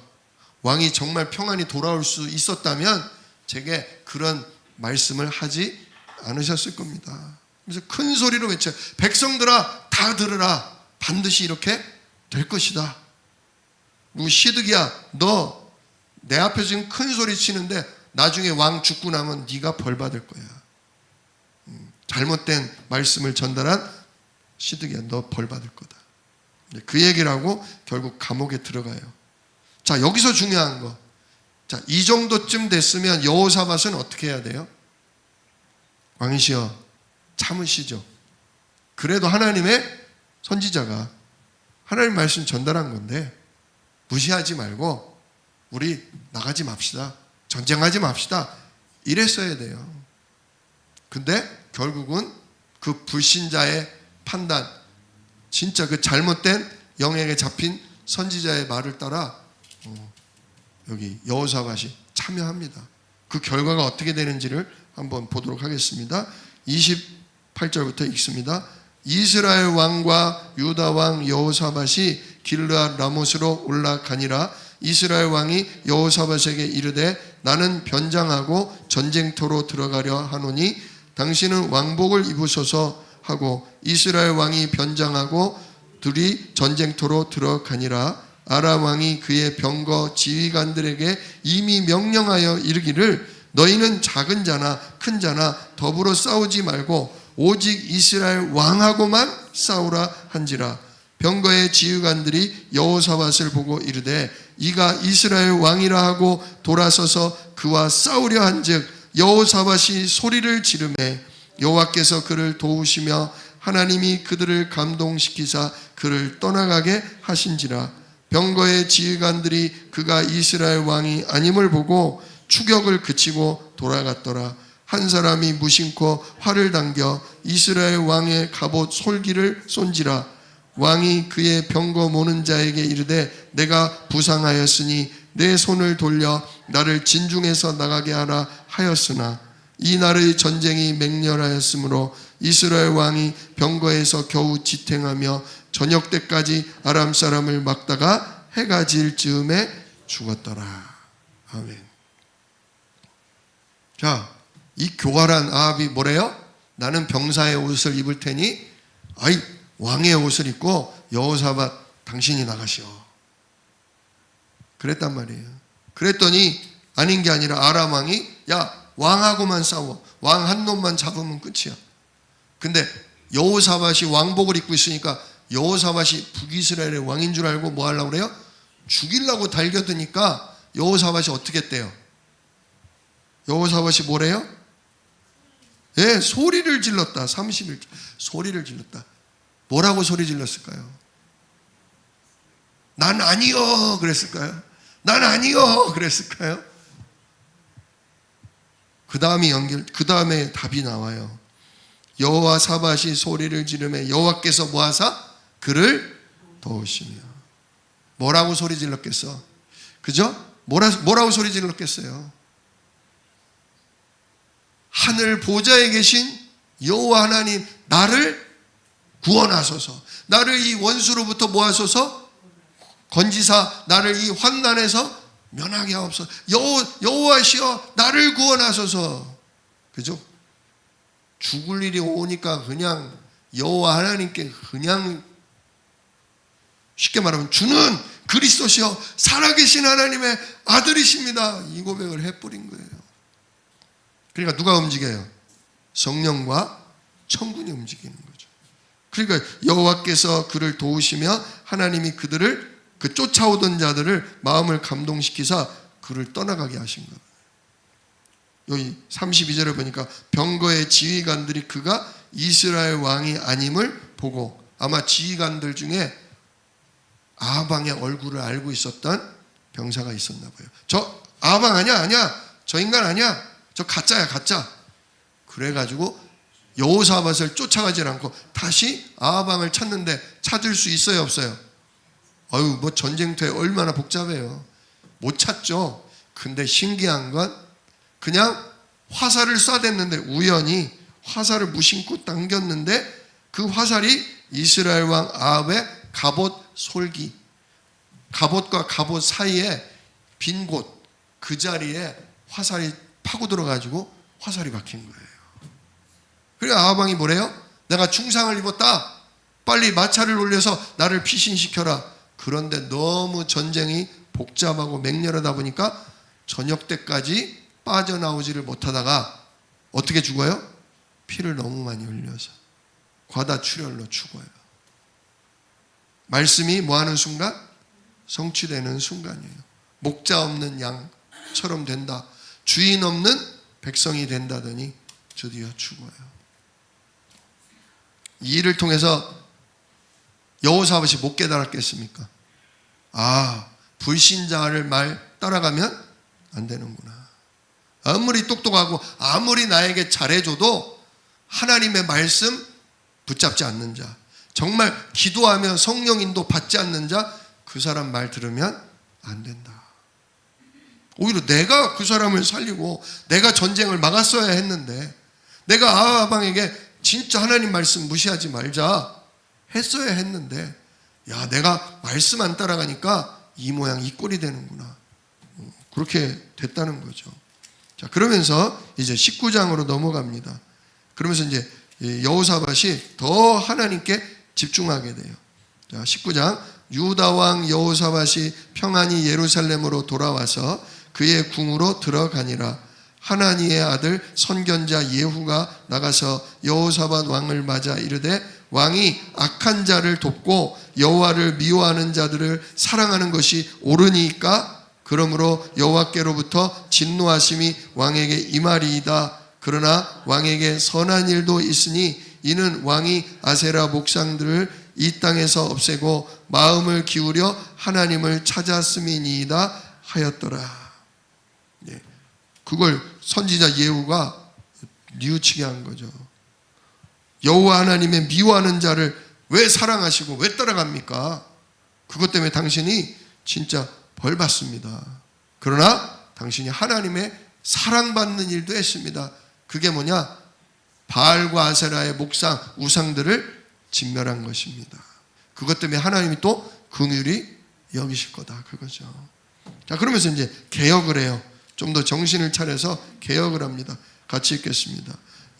왕이 정말 평안히 돌아올 수 있었다면 제게 그런 말씀을 하지 않으셨을 겁니다. 그래서 큰 소리로 외쳐요. 백성들아 다 들으라. 반드시 이렇게 될 것이다. 그리고 시드기야, 너 내 앞에서 지금 큰 소리 치는데 나중에 왕 죽고 나면 네가 벌 받을 거야. 잘못된 말씀을 전달한 시드기야, 너 벌 받을 거다. 그 얘기를 하고 결국 감옥에 들어가요. 자, 여기서 중요한 거. 자, 이 정도쯤 됐으면 여호사밧은 어떻게 해야 돼요? 왕이시여 참으시죠. 그래도 하나님의 선지자가 하나님 말씀 전달한 건데 무시하지 말고 우리 나가지 맙시다. 전쟁하지 맙시다. 이랬어야 돼요. 근데 결국은 그 불신자의 판단, 진짜 그 잘못된 영향에 잡힌 선지자의 말을 따라 여기 여호사밧이 참여합니다. 그 결과가 어떻게 되는지를 한번 보도록 하겠습니다. 28절부터 읽습니다. 이스라엘 왕과 유다 왕 여호사밧이 길르앗 라못으로 올라가니라. 이스라엘 왕이 여호사밧에게 이르되 나는 변장하고 전쟁터로 들어가려 하노니 당신은 왕복을 입으소서 하고 이스라엘 왕이 변장하고 둘이 전쟁터로 들어가니라. 아람 왕이 그의 병거 지휘관들에게 이미 명령하여 이르기를 너희는 작은 자나 큰 자나 더불어 싸우지 말고 오직 이스라엘 왕하고만 싸우라 한지라. 병거의 지휘관들이 여호사밧을 보고 이르되 이가 이스라엘 왕이라 하고 돌아서서 그와 싸우려 한즉 여호사밧이 소리를 지르매 여호와께서 그를 도우시며 하나님이 그들을 감동시키사 그를 떠나가게 하신지라. 병거의 지휘관들이 그가 이스라엘 왕이 아님을 보고 추격을 그치고 돌아갔더라. 한 사람이 무심코 활을 당겨 이스라엘 왕의 갑옷 솔기를 쏜지라. 왕이 그의 병거 모는 자에게 이르되 내가 부상하였으니 내 손을 돌려 나를 진중에서 나가게 하라 하였으나 이 날의 전쟁이 맹렬하였으므로 이스라엘 왕이 병거에서 겨우 지탱하며 저녁 때까지 아람 사람을 막다가 해가 질 즈음에 죽었더라. 아멘. 자, 이 교활한 아합이 뭐래요? 나는 병사의 옷을 입을 테니 아이 왕의 옷을 입고 여호사밧 당신이 나가시오. 그랬단 말이에요. 그랬더니 아닌 게 아니라 아람 왕이 야 왕하고만 싸워. 왕 한 놈만 잡으면 끝이야. 근데 여호사밧이 왕복을 입고 있으니까 여호사밧이 북이스라엘의 왕인 줄 알고 뭐 하려고 그래요? 죽이려고 달겨드니까 여호사밧이 어떻게 했대요? 여호사밧이 뭐래요? 예, 소리를 질렀다. 31절. 소리를 질렀다. 뭐라고 소리 질렀을까요? 난 아니요 그랬을까요? 난 아니요 그랬을까요? 그 다음에 답이 나와요. 여호사밧이 소리를 지르매 여호와께서 뭐하사? 그를 도우시며. 뭐라고 소리 질렀겠어? 그죠? 뭐라고 소리 질렀겠어요? 하늘 보좌에 계신 여호와 하나님 나를 구원하소서. 나를 이 원수로부터 뭐하소서? 건지사 나를 이 환난에서 면하게 하옵소서. 여호와시여 나를 구원하소서. 그죠? 죽을 일이 오니까 그냥 여호와 하나님께 그냥 쉽게 말하면 주는 그리스도시여 살아계신 하나님의 아들이십니다. 이 고백을 해버린 거예요. 그러니까 누가 움직여요? 성령과 천군이 움직이는 거죠. 그러니까 여호와께서 그를 도우시며 하나님이 그들을 그 쫓아오던 자들을 마음을 감동시키사 그를 떠나가게 하신 거예요. 여기 32절에 보니까 병거의 지휘관들이 그가 이스라엘 왕이 아님을 보고 아마 지휘관들 중에 아방의 얼굴을 알고 있었던 병사가 있었나 봐요. 저 아방 아니야. 저 인간 아니야. 저 가짜야 가짜. 그래가지고 여호사밧을 쫓아가지 않고 다시 아방을 찾는데 찾을 수 있어요 없어요? 아유 뭐 전쟁터에 얼마나 복잡해요. 못 찾죠. 근데 신기한 건 그냥 화살을 쏴댔는데 우연히 화살을 무심코 당겼는데 그 화살이 이스라엘 왕 아합의 갑옷 솔기, 갑옷과 갑옷 사이에 빈 곳 그 자리에 화살이 파고 들어가지고 화살이 박힌 거예요. 그래서 아합왕이 뭐래요? 내가 중상을 입었다. 빨리 마차를 올려서 나를 피신시켜라. 그런데 너무 전쟁이 복잡하고 맹렬하다 보니까 저녁 때까지 빠져나오지를 못하다가 어떻게 죽어요? 피를 너무 많이 흘려서 과다출혈로 죽어요. 말씀이 뭐하는 순간? 성취되는 순간이에요. 목자 없는 양처럼 된다. 주인 없는 백성이 된다더니 드디어 죽어요. 이 일을 통해서 여호사밧이 못 깨달았겠습니까? 아, 불신자를 말 따라가면 안 되는구나. 아무리 똑똑하고 아무리 나에게 잘해줘도 하나님의 말씀 붙잡지 않는 자, 정말 기도하며 성령 인도 받지 않는 자, 그 사람 말 들으면 안 된다. 오히려 내가 그 사람을 살리고 내가 전쟁을 막았어야 했는데, 내가 아하방에게 진짜 하나님 말씀 무시하지 말자 했어야 했는데, 야, 내가 말씀 안 따라가니까 이 모양 이 꼴이 되는구나. 그렇게 됐다는 거죠. 자, 그러면서 이제 19장으로 넘어갑니다. 그러면서 이제 여호사밧이 더 하나님께 집중하게 돼요. 자, 19장. 유다 왕 여호사밧이 평안히 예루살렘으로 돌아와서 그의 궁으로 들어가니라. 하나니의 아들 선견자 예후가 나가서 여호사밧 왕을 맞아 이르되, 왕이 악한 자를 돕고 여호와를 미워하는 자들을 사랑하는 것이 옳으니까? 그러므로 여호와께로부터 진노하심이 왕에게 임하리이다. 그러나 왕에게 선한 일도 있으니 이는 왕이 아세라 목상들을 이 땅에서 없애고 마음을 기울여 하나님을 찾았음이니이다 하였더라. 예, 그걸 선지자 예후가 뉘우치게 한 거죠. 여호와 하나님의 미워하는 자를 왜 사랑하시고 왜 따라갑니까? 그것 때문에 당신이 진짜 벌 받습니다. 그러나 당신이 하나님의 사랑받는 일도 했습니다. 그게 뭐냐? 바알과 아세라의 목상 우상들을 진멸한 것입니다. 그것 때문에 하나님이 또 긍휼히 여기실 거다, 그거죠. 자, 그러면서 이제 개혁을 해요. 좀 더 정신을 차려서 개혁을 합니다. 같이 읽겠습니다.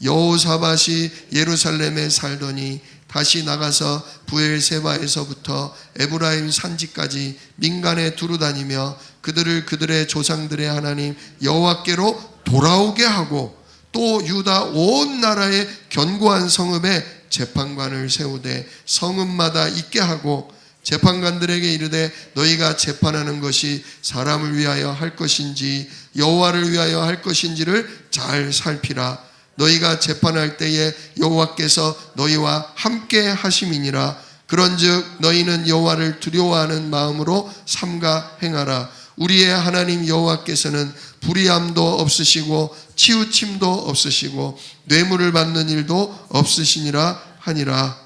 여호사밧이 예루살렘에 살더니 다시 나가서 부엘세바에서부터 에브라임 산지까지 민간에 두루다니며 그들을 그들의 조상들의 하나님 여호와께로 돌아오게 하고, 또 유다 온 나라의 견고한 성읍에 재판관을 세우되 성읍마다 있게 하고, 재판관들에게 이르되 너희가 재판하는 것이 사람을 위하여 할 것인지 여호와를 위하여 할 것인지를 잘 살피라. 너희가 재판할 때에 여호와께서 너희와 함께 하심이니라. 그런즉 너희는 여호와를 두려워하는 마음으로 삼가 행하라. 우리의 하나님 여호와께서는 불의함도 없으시고 치우침도 없으시고 뇌물을 받는 일도 없으시니라 하니라.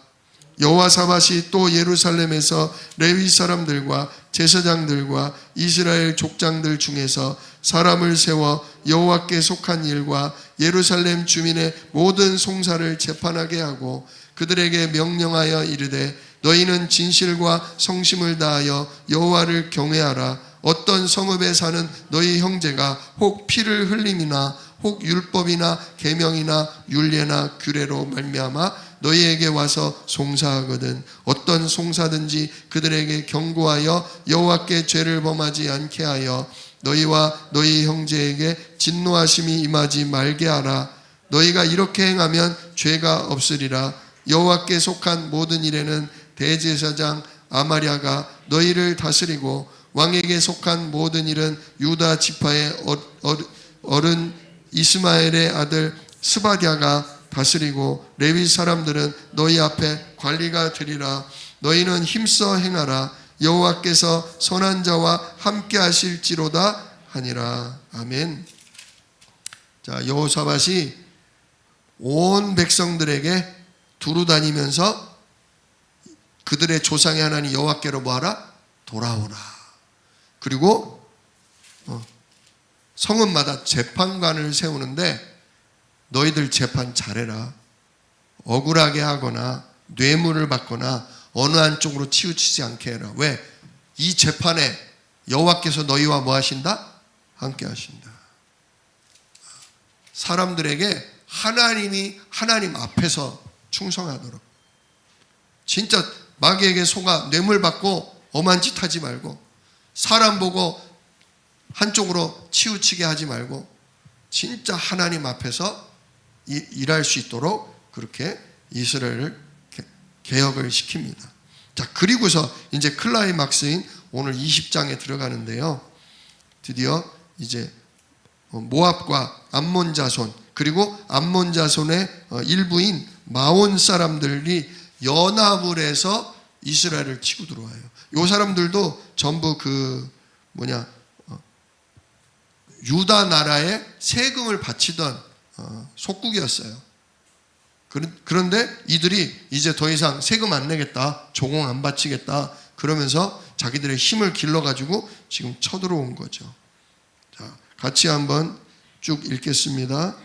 여호사밧이 또 예루살렘에서 레위 사람들과 제사장들과 이스라엘 족장들 중에서 사람을 세워 여호와께 속한 일과 예루살렘 주민의 모든 송사를 재판하게 하고 그들에게 명령하여 이르되, 너희는 진실과 성심을 다하여 여호와를 경외하라. 어떤 성읍에 사는 너희 형제가 혹 피를 흘림이나 혹 율법이나 계명이나 율례나 규례로 말미암아 너희에게 와서 송사하거든 어떤 송사든지 그들에게 경고하여 여호와께 죄를 범하지 않게 하여 너희와 너희 형제에게 진노하심이 임하지 말게 하라. 너희가 이렇게 행하면 죄가 없으리라. 여호와께 속한 모든 일에는 대제사장 아마랴가 너희를 다스리고 왕에게 속한 모든 일은 유다 지파의 어른 이스마엘의 아들 스바디아가 다스리고 레위 사람들은 너희 앞에 관리가 되리라. 너희는 힘써 행하라. 여호와께서 선한 자와 함께 하실지로다 하니라. 아멘. 자, 여호사밧이 온 백성들에게 두루다니면서 그들의 조상의 하나님 여호와께로 뭐하라? 돌아오라. 그리고 성읍마다 재판관을 세우는데 너희들 재판 잘해라. 억울하게 하거나 뇌물을 받거나 어느 한쪽으로 치우치지 않게 해라. 왜? 이 재판에 여호와께서 너희와 뭐 하신다? 함께 하신다. 사람들에게 하나님 앞에서 충성하도록. 진짜 마귀에게 속아 뇌물 받고 엄한 짓 하지 말고, 사람 보고 한쪽으로 치우치게 하지 말고 진짜 하나님 앞에서 일할 수 있도록 그렇게 이스라엘을 개혁을 시킵니다. 자, 그리고서 이제 클라이막스인 오늘 20장에 들어가는데요. 드디어 이제 모압과 암몬 자손, 그리고 암몬 자손의 일부인 마온 사람들이 연합을 해서 이스라엘을 치고 들어와요. 요 사람들도 전부 유다 나라에 세금을 바치던 속국이었어요. 그런데 이들이 이제 더 이상 세금 안 내겠다, 조공 안 바치겠다 그러면서 자기들의 힘을 길러가지고 지금 쳐들어온 거죠. 자, 같이 한번 쭉 읽겠습니다.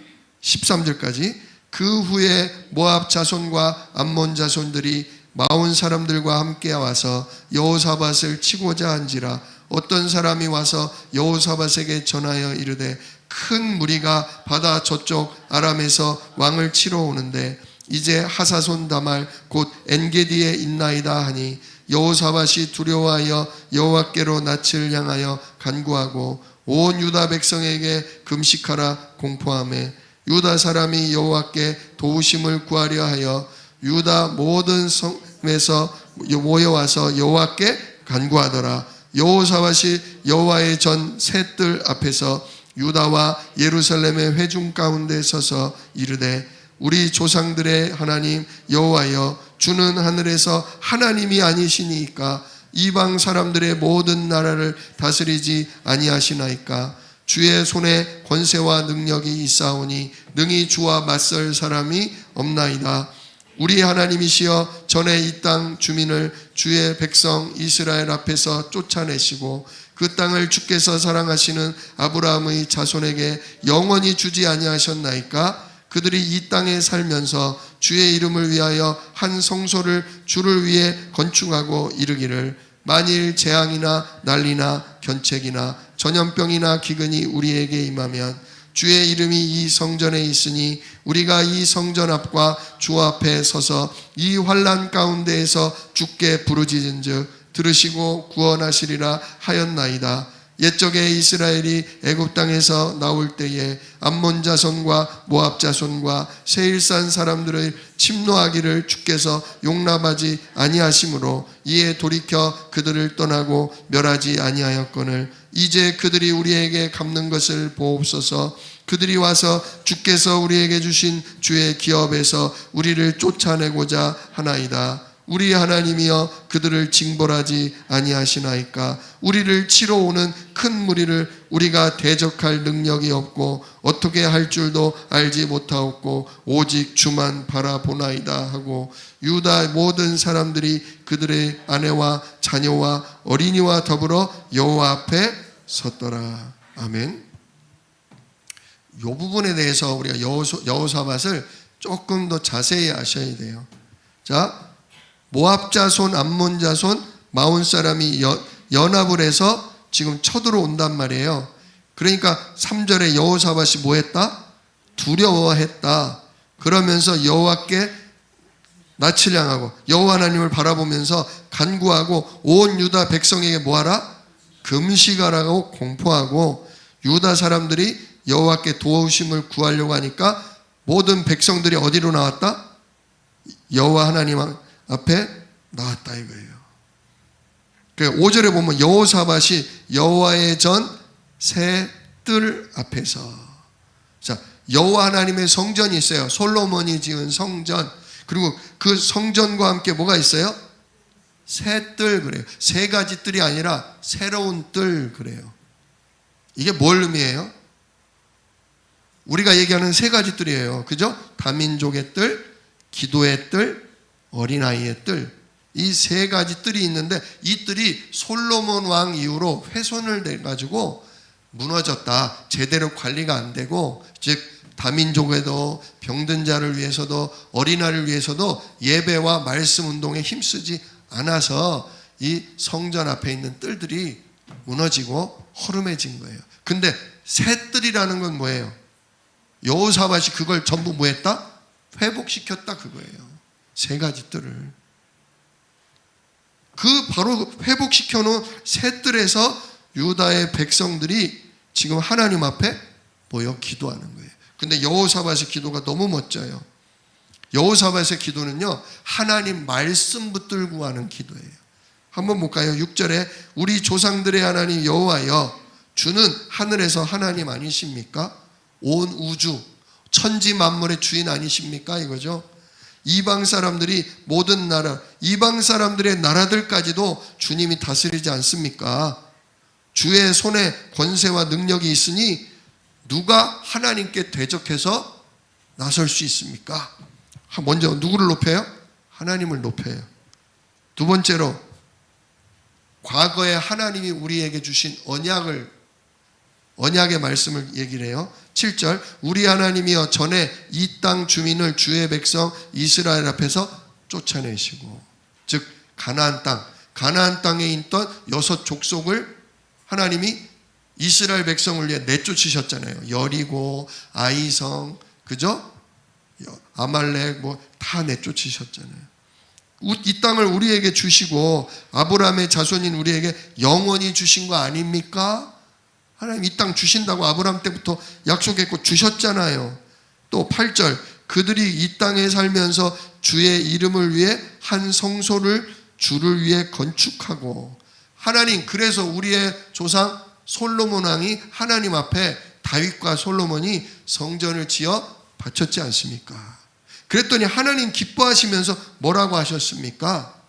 13절까지. 그 후에 모압 자손과 암몬 자손들이 마온 사람들과 함께 와서 여호사밧을 치고자 한지라. 어떤 사람이 와서 여호사밧에게 전하여 이르되 큰 무리가 바다 저쪽 아람에서 왕을 치러 오는데 이제 하사손 다말 곧 엔게디에 있나이다 하니 여호사밧이 두려워하여 여호와께로 낯을 향하여 간구하고 온 유다 백성에게 금식하라 공포하매 유다 사람이 여호와께 도우심을 구하려 하여 유다 모든 성에서 모여와서 여호와께 간구하더라. 여호사밧이 여호와의 전 새 뜰 앞에서 유다와 예루살렘의 회중 가운데 서서 이르되 우리 조상들의 하나님 여호와여 주는 하늘에서 하나님이 아니시니까 이방 사람들의 모든 나라를 다스리지 아니하시나이까. 주의 손에 권세와 능력이 있사오니 능히 주와 맞설 사람이 없나이다. 우리 하나님이시여 전에 이 땅 주민을 주의 백성 이스라엘 앞에서 쫓아내시고 그 땅을 주께서 사랑하시는 아브라함의 자손에게 영원히 주지 아니하셨나이까. 그들이 이 땅에 살면서 주의 이름을 위하여 한 성소를 주를 위해 건축하고 이르기를 만일 재앙이나 난리나 견책이나 전염병이나 기근이 우리에게 임하면 주의 이름이 이 성전에 있으니 우리가 이 성전 앞과 주 앞에 서서 이 환난 가운데에서 주께 부르짖은즉 들으시고 구원하시리라 하였나이다. 옛적에 이스라엘이 애굽 땅에서 나올 때에 암몬 자손과 모압 자손과 세일산 사람들의 침노하기를 주께서 용납하지 아니하심으로 이에 돌이켜 그들을 떠나고 멸하지 아니하였거늘 이제 그들이 우리에게 갚는 것을 보옵소서. 그들이 와서 주께서 우리에게 주신 주의 기업에서 우리를 쫓아내고자 하나이다. 우리 하나님이여 그들을 징벌하지 아니하시나이까. 우리를 치러 오는 큰 무리를 우리가 대적할 능력이 없고 어떻게 할 줄도 알지 못하옵고 오직 주만 바라보나이다 하고 유다 모든 사람들이 그들의 아내와 자녀와 어린이와 더불어 여호와 앞에 섰더라. 아멘. 이 부분에 대해서 우리가 여호사밧을 조금 더 자세히 아셔야 돼요. 자, 모압 자손, 암몬 자손, 마온 사람이 연합을 해서 지금 쳐들어온단 말이에요. 그러니까 3절에 여호사밧이 뭐 했다? 두려워했다. 그러면서 여호와께 낯을 향하고 여호와 하나님을 바라보면서 간구하고 온 유다 백성에게 뭐하라? 금식하라고 공포하고 유다 사람들이 여호와께 도우심을 구하려고 하니까 모든 백성들이 어디로 나왔다? 여호와 하나님 앞에 나왔다 이거예요. 5절에 보면 여호사밧이 여호와의 전 새 뜰 앞에서, 자, 여호와 하나님의 성전이 있어요. 솔로몬이 지은 성전. 그리고 그 성전과 함께 뭐가 있어요? 새 뜰 그래요. 세 가지 뜰이 아니라 새로운 뜰 그래요. 이게 뭘 의미해요? 우리가 얘기하는 세 가지 뜰이에요. 그죠? 다민족의 뜰, 기도의 뜰, 어린아이의 뜰. 이 세 가지 뜰이 있는데 이 뜰이 솔로몬 왕 이후로 훼손을 돼가지고 무너졌다. 제대로 관리가 안 되고, 즉 다민족에도 병든 자를 위해서도 어린아이를 위해서도 예배와 말씀 운동에 힘쓰지 않아서 이 성전 앞에 있는 뜰들이 무너지고 허름해진 거예요. 근데 새 뜰이라는 건 뭐예요? 여호사밧이 그걸 전부 뭐 했다? 회복시켰다 그거예요. 세 가지 뜰을. 그 바로 회복시켜 놓은 새 뜰에서 유다의 백성들이 지금 하나님 앞에 모여 기도하는 거예요. 근데 여호사밧의 기도가 너무 멋져요. 여호사밧의 기도는요, 하나님 말씀 붙들고 하는 기도예요. 한번 볼까요? 6절에 우리 조상들의 하나님 여호와여 주는 하늘에서 하나님 아니십니까? 온 우주 천지 만물의 주인 아니십니까? 이거죠. 이방 사람들이 모든 나라, 이방 사람들의 나라들까지도 주님이 다스리지 않습니까? 주의 손에 권세와 능력이 있으니 누가 하나님께 대적해서 나설 수 있습니까? 먼저 누구를 높여요? 하나님을 높여요. 두 번째로 과거에 하나님이 우리에게 주신 언약의 말씀을 얘기를 해요. 7절, 우리 하나님이여 전에 이 땅 주민을 주의 백성 이스라엘 앞에서 쫓아내시고, 즉 가나안 땅에 있던 6 족속을 하나님이 이스라엘 백성을 위해 내쫓으셨잖아요. 여리고, 아이성, 그죠? 아말렉 다 내쫓으셨잖아요. 이 땅을 우리에게 주시고 아브라함의 자손인 우리에게 영원히 주신 거 아닙니까? 하나님 이 땅 주신다고 아브라함 때부터 약속했고 주셨잖아요. 또 8절, 그들이 이 땅에 살면서 주의 이름을 위해 한 성소를 주를 위해 건축하고, 하나님 그래서 우리의 조상 솔로몬 왕이 하나님 앞에 다윗과 솔로몬이 성전을 지어 바쳤지 않습니까? 그랬더니 하나님 기뻐하시면서 뭐라고 하셨습니까?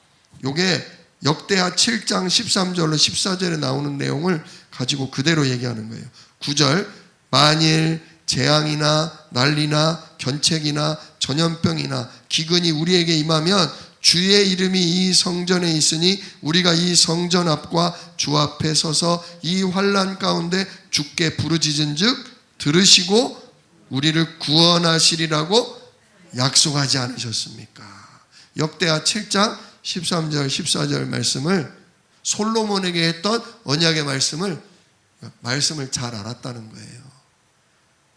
요게 역대하 7장 13절로 14절에 나오는 내용을 가지고 그대로 얘기하는 거예요. 9절, 만일 재앙이나 난리나 견책이나 전염병이나 기근이 우리에게 임하면 주의 이름이 이 성전에 있으니 우리가 이 성전 앞과 주 앞에 서서 이 환난 가운데 주께 부르짖은즉 들으시고 우리를 구원하시리라고 약속하지 않으셨습니까? 역대하 7장 13절 14절 말씀을, 솔로몬에게 했던 언약의 말씀을 잘 알았다는 거예요.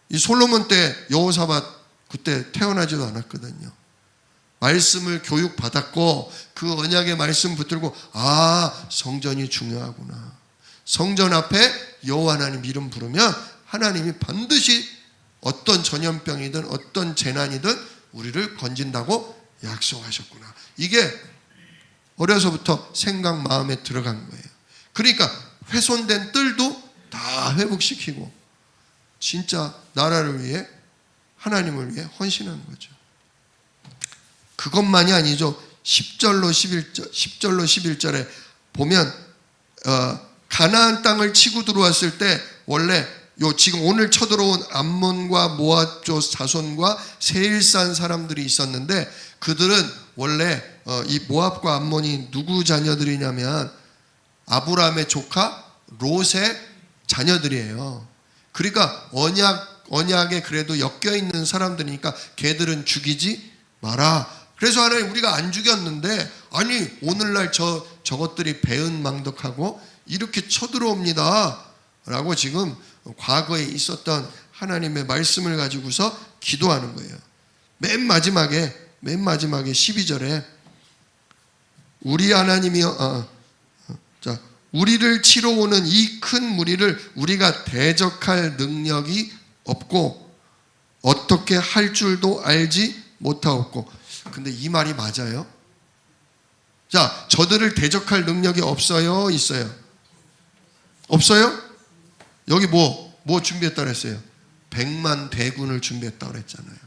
이 솔로몬 때 여호사밧 그때 태어나지도 않았거든요. 말씀을 교육받았고 그 언약의 말씀 붙들고 성전이 중요하구나. 성전 앞에 여호와 하나님 이름 부르면 하나님이 반드시 어떤 전염병이든 어떤 재난이든 우리를 건진다고 약속하셨구나. 이게 어려서부터 생각 마음에 들어간 거예요. 그러니까 훼손된 뜰도 다 회복시키고 진짜 나라를 위해, 하나님을 위해 헌신한 거죠. 그것만이 아니죠. 10절로 11절에 보면 가나안 땅을 치고 들어왔을 때 원래 지금 오늘 쳐들어온 암몬과 모압조 자손과 세일산 사람들이 있었는데, 그들은 원래 이 모압과 암몬이 누구 자녀들이냐면 아브라함의 조카 롯의 자녀들이에요. 그러니까 언약에 그래도 엮여있는 사람들이니까 걔들은 죽이지 마라. 그래서 하나님 우리가 안 죽였는데 아니 오늘날 저것들이 배은망덕하고 이렇게 쳐들어옵니다 라고 지금 과거에 있었던 하나님의 말씀을 가지고서 기도하는 거예요. 맨 마지막에 12절에 우리 하나님이여 우리를 치러 오는 이 큰 무리를 우리가 대적할 능력이 없고 어떻게 할 줄도 알지 못하옵고. 근데 이 말이 맞아요? 자, 저들을 대적할 능력이 없어요? 있어요? 없어요? 여기 뭐 준비했다 그랬어요? 100만 대군을 준비했다 그랬잖아요.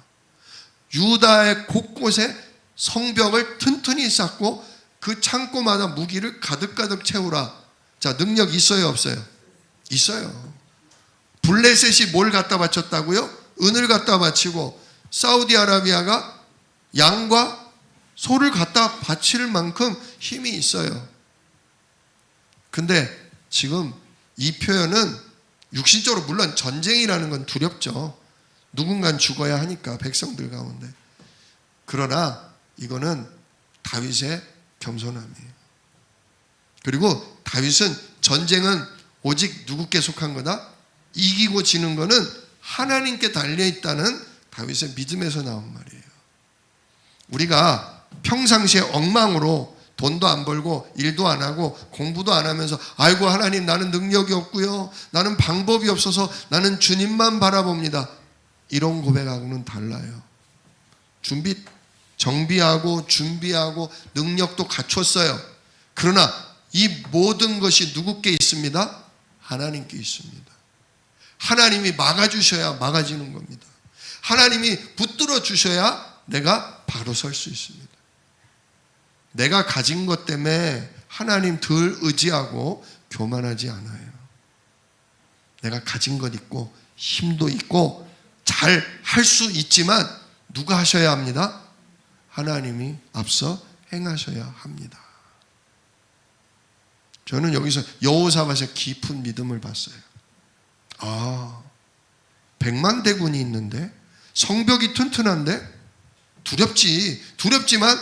유다의 곳곳에 성벽을 튼튼히 쌓고 그 창고마다 무기를 가득가득 채우라. 자, 능력 있어요? 없어요? 있어요. 블레셋이 뭘 갖다 바쳤다고요? 은을 갖다 바치고 사우디아라비아가 양과 소를 갖다 바칠 만큼 힘이 있어요. 근데 지금 이 표현은 육신적으로 물론 전쟁이라는 건 두렵죠. 누군간 죽어야 하니까 백성들 가운데. 그러나 이거는 다윗의 겸손함이에요. 그리고 다윗은 전쟁은 오직 누구께 속한 거다? 이기고 지는 거는 하나님께 달려있다는 다윗의 믿음에서 나온 말이에요. 우리가 평상시에 엉망으로 돈도 안 벌고 일도 안 하고 공부도 안 하면서 아이고 하나님 나는 능력이 없고요, 나는 방법이 없어서 나는 주님만 바라봅니다, 이런 고백하고는 달라요. 정비하고 준비하고 능력도 갖췄어요. 그러나 이 모든 것이 누구께 있습니다? 하나님께 있습니다. 하나님이 막아주셔야 막아지는 겁니다. 하나님이 붙들어 주셔야 내가 바로 설 수 있습니다. 내가 가진 것 때문에 하나님 덜 의지하고 교만하지 않아요. 내가 가진 것 있고 힘도 있고 잘 할 수 있지만 누가 하셔야 합니다? 하나님이 앞서 행하셔야 합니다. 저는 여기서 여호사밧의 깊은 믿음을 봤어요. 100만 대군이 있는데 성벽이 튼튼한데 두렵지만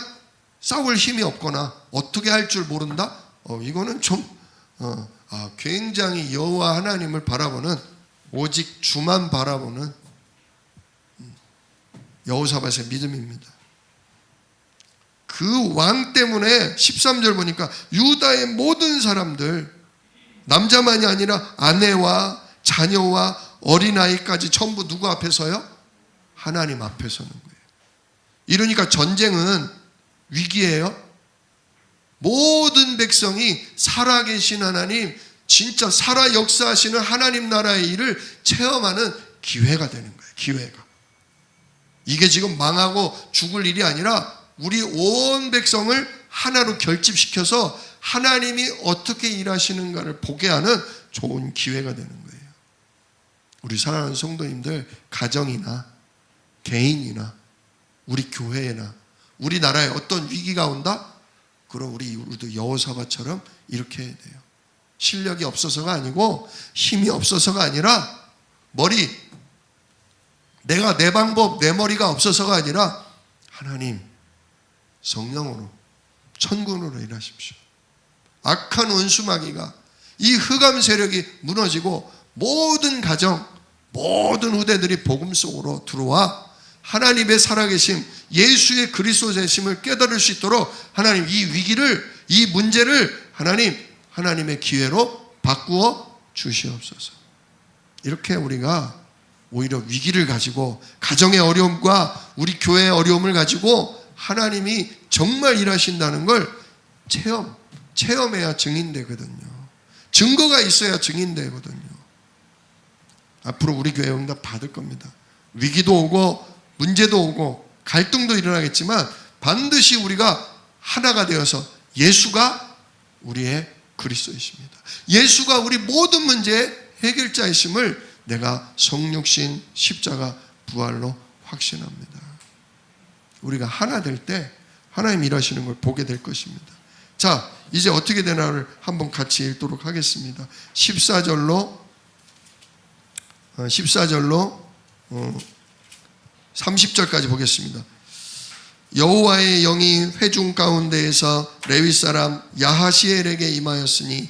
싸울 힘이 없거나 어떻게 할 줄 모른다? 이거는 좀 굉장히 여호와 하나님을 바라보는, 오직 주만 바라보는 여호사밧의 믿음입니다. 그 왕 때문에 13절 보니까 유다의 모든 사람들, 남자만이 아니라 아내와 자녀와 어린아이까지 전부 누구 앞에 서요? 하나님 앞에 서는 거예요. 이러니까 전쟁은 위기예요. 모든 백성이 살아계신 하나님, 진짜 살아 역사하시는 하나님 나라의 일을 체험하는 기회가 되는 거예요. 기회가. 이게 지금 망하고 죽을 일이 아니라 우리 온 백성을 하나로 결집시켜서 하나님이 어떻게 일하시는가를 보게 하는 좋은 기회가 되는 거예요. 우리 사랑하는 성도님들, 가정이나 개인이나 우리 교회나 우리나라에 어떤 위기가 온다? 그럼 우리도 여호사밧처럼 이렇게 해야 돼요. 실력이 없어서가 아니고 힘이 없어서가 아니라 내가 내 방법, 내 머리가 없어서가 아니라 하나님 성령으로, 천군으로 일하십시오. 악한 원수마귀가, 이 흑암 세력이 무너지고 모든 가정, 모든 후대들이 복음 속으로 들어와 하나님의 살아계심, 예수의 그리스도 되심을 깨달을 수 있도록 하나님 이 위기를, 이 문제를 하나님의 기회로 바꾸어 주시옵소서. 이렇게 우리가 오히려 위기를 가지고, 가정의 어려움과 우리 교회의 어려움을 가지고 하나님이 정말 일하신다는 걸 체험해야 증인되거든요. 증거가 있어야 증인되거든요. 앞으로 우리 교회 응답 받을 겁니다. 위기도 오고 문제도 오고 갈등도 일어나겠지만 반드시 우리가 하나가 되어서 예수가 우리의 그리스도이십니다. 예수가 우리 모든 문제의 해결자이심을 내가 성육신 십자가 부활로 확신합니다. 우리가 하나 될 때 하나님 일하시는 걸 보게 될 것입니다. 자, 이제 어떻게 되나를 한번 같이 읽도록 하겠습니다. 14절로 30절까지 보겠습니다. 여호와의 영이 회중 가운데에서 레위 사람 야하시엘에게 임하였으니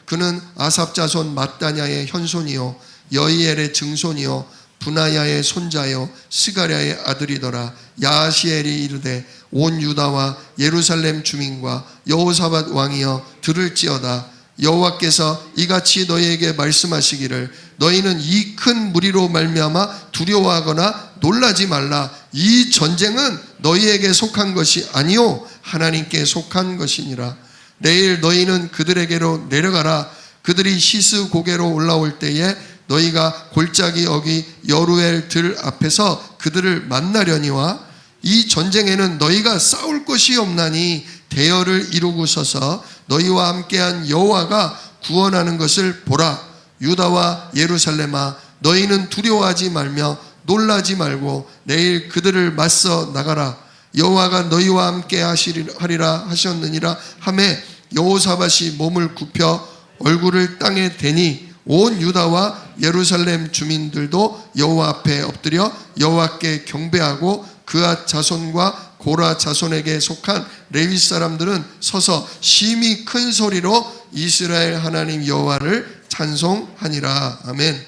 그는 아삽 자손 mat다냐의 현손이요 여이엘의 증손이요 분하야의 손자요 스가랴의 아들이더라. 야하시엘이 이르되 온 유다와 예루살렘 주민과 여호사밧 왕이여 들을지어다. 여호와께서 이같이 너희에게 말씀하시기를 너희는 이 큰 무리로 말미암아 두려워하거나 놀라지 말라. 이 전쟁은 너희에게 속한 것이 아니요 하나님께 속한 것이니라. 내일 너희는 그들에게로 내려가라. 그들이 시스 고개로 올라올 때에 너희가 골짜기 어기 여루엘 들 앞에서 그들을 만나려니와 이 전쟁에는 너희가 싸울 것이 없나니 대열을 이루고 서서 너희와 함께한 여호와가 구원하는 것을 보라. 유다와 예루살렘아 너희는 두려워하지 말며 놀라지 말고 내일 그들을 맞서 나가라. 여호와가 너희와 함께 하리라 하셨느니라 하매 여호사밧이 몸을 굽혀 얼굴을 땅에 대니 온 유다와 예루살렘 주민들도 여호와 앞에 엎드려 여호와께 경배하고 그앗 자손과 고라 자손에게 속한 레위 사람들은 서서 심히 큰 소리로 이스라엘 하나님 여호와를 찬송하니라. 아멘.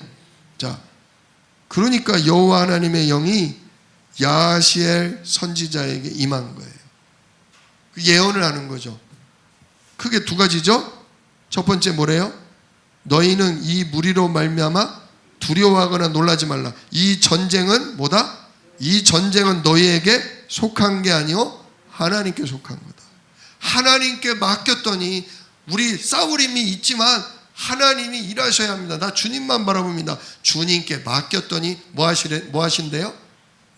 자, 그러니까 여호와 하나님의 영이 야하시엘 선지자에게 임한 거예요. 그 예언을 하는 거죠. 크게 두 가지죠. 첫 번째 뭐래요? 너희는 이 무리로 말미암아 두려워하거나 놀라지 말라. 이 전쟁은 뭐다? 이 전쟁은 너희에게 속한 게 아니요 하나님께 속한 거다. 하나님께 맡겼더니 우리 싸울 힘이 있지만 하나님이 일하셔야 합니다. 나 주님만 바라봅니다. 주님께 맡겼더니 뭐 하신대요?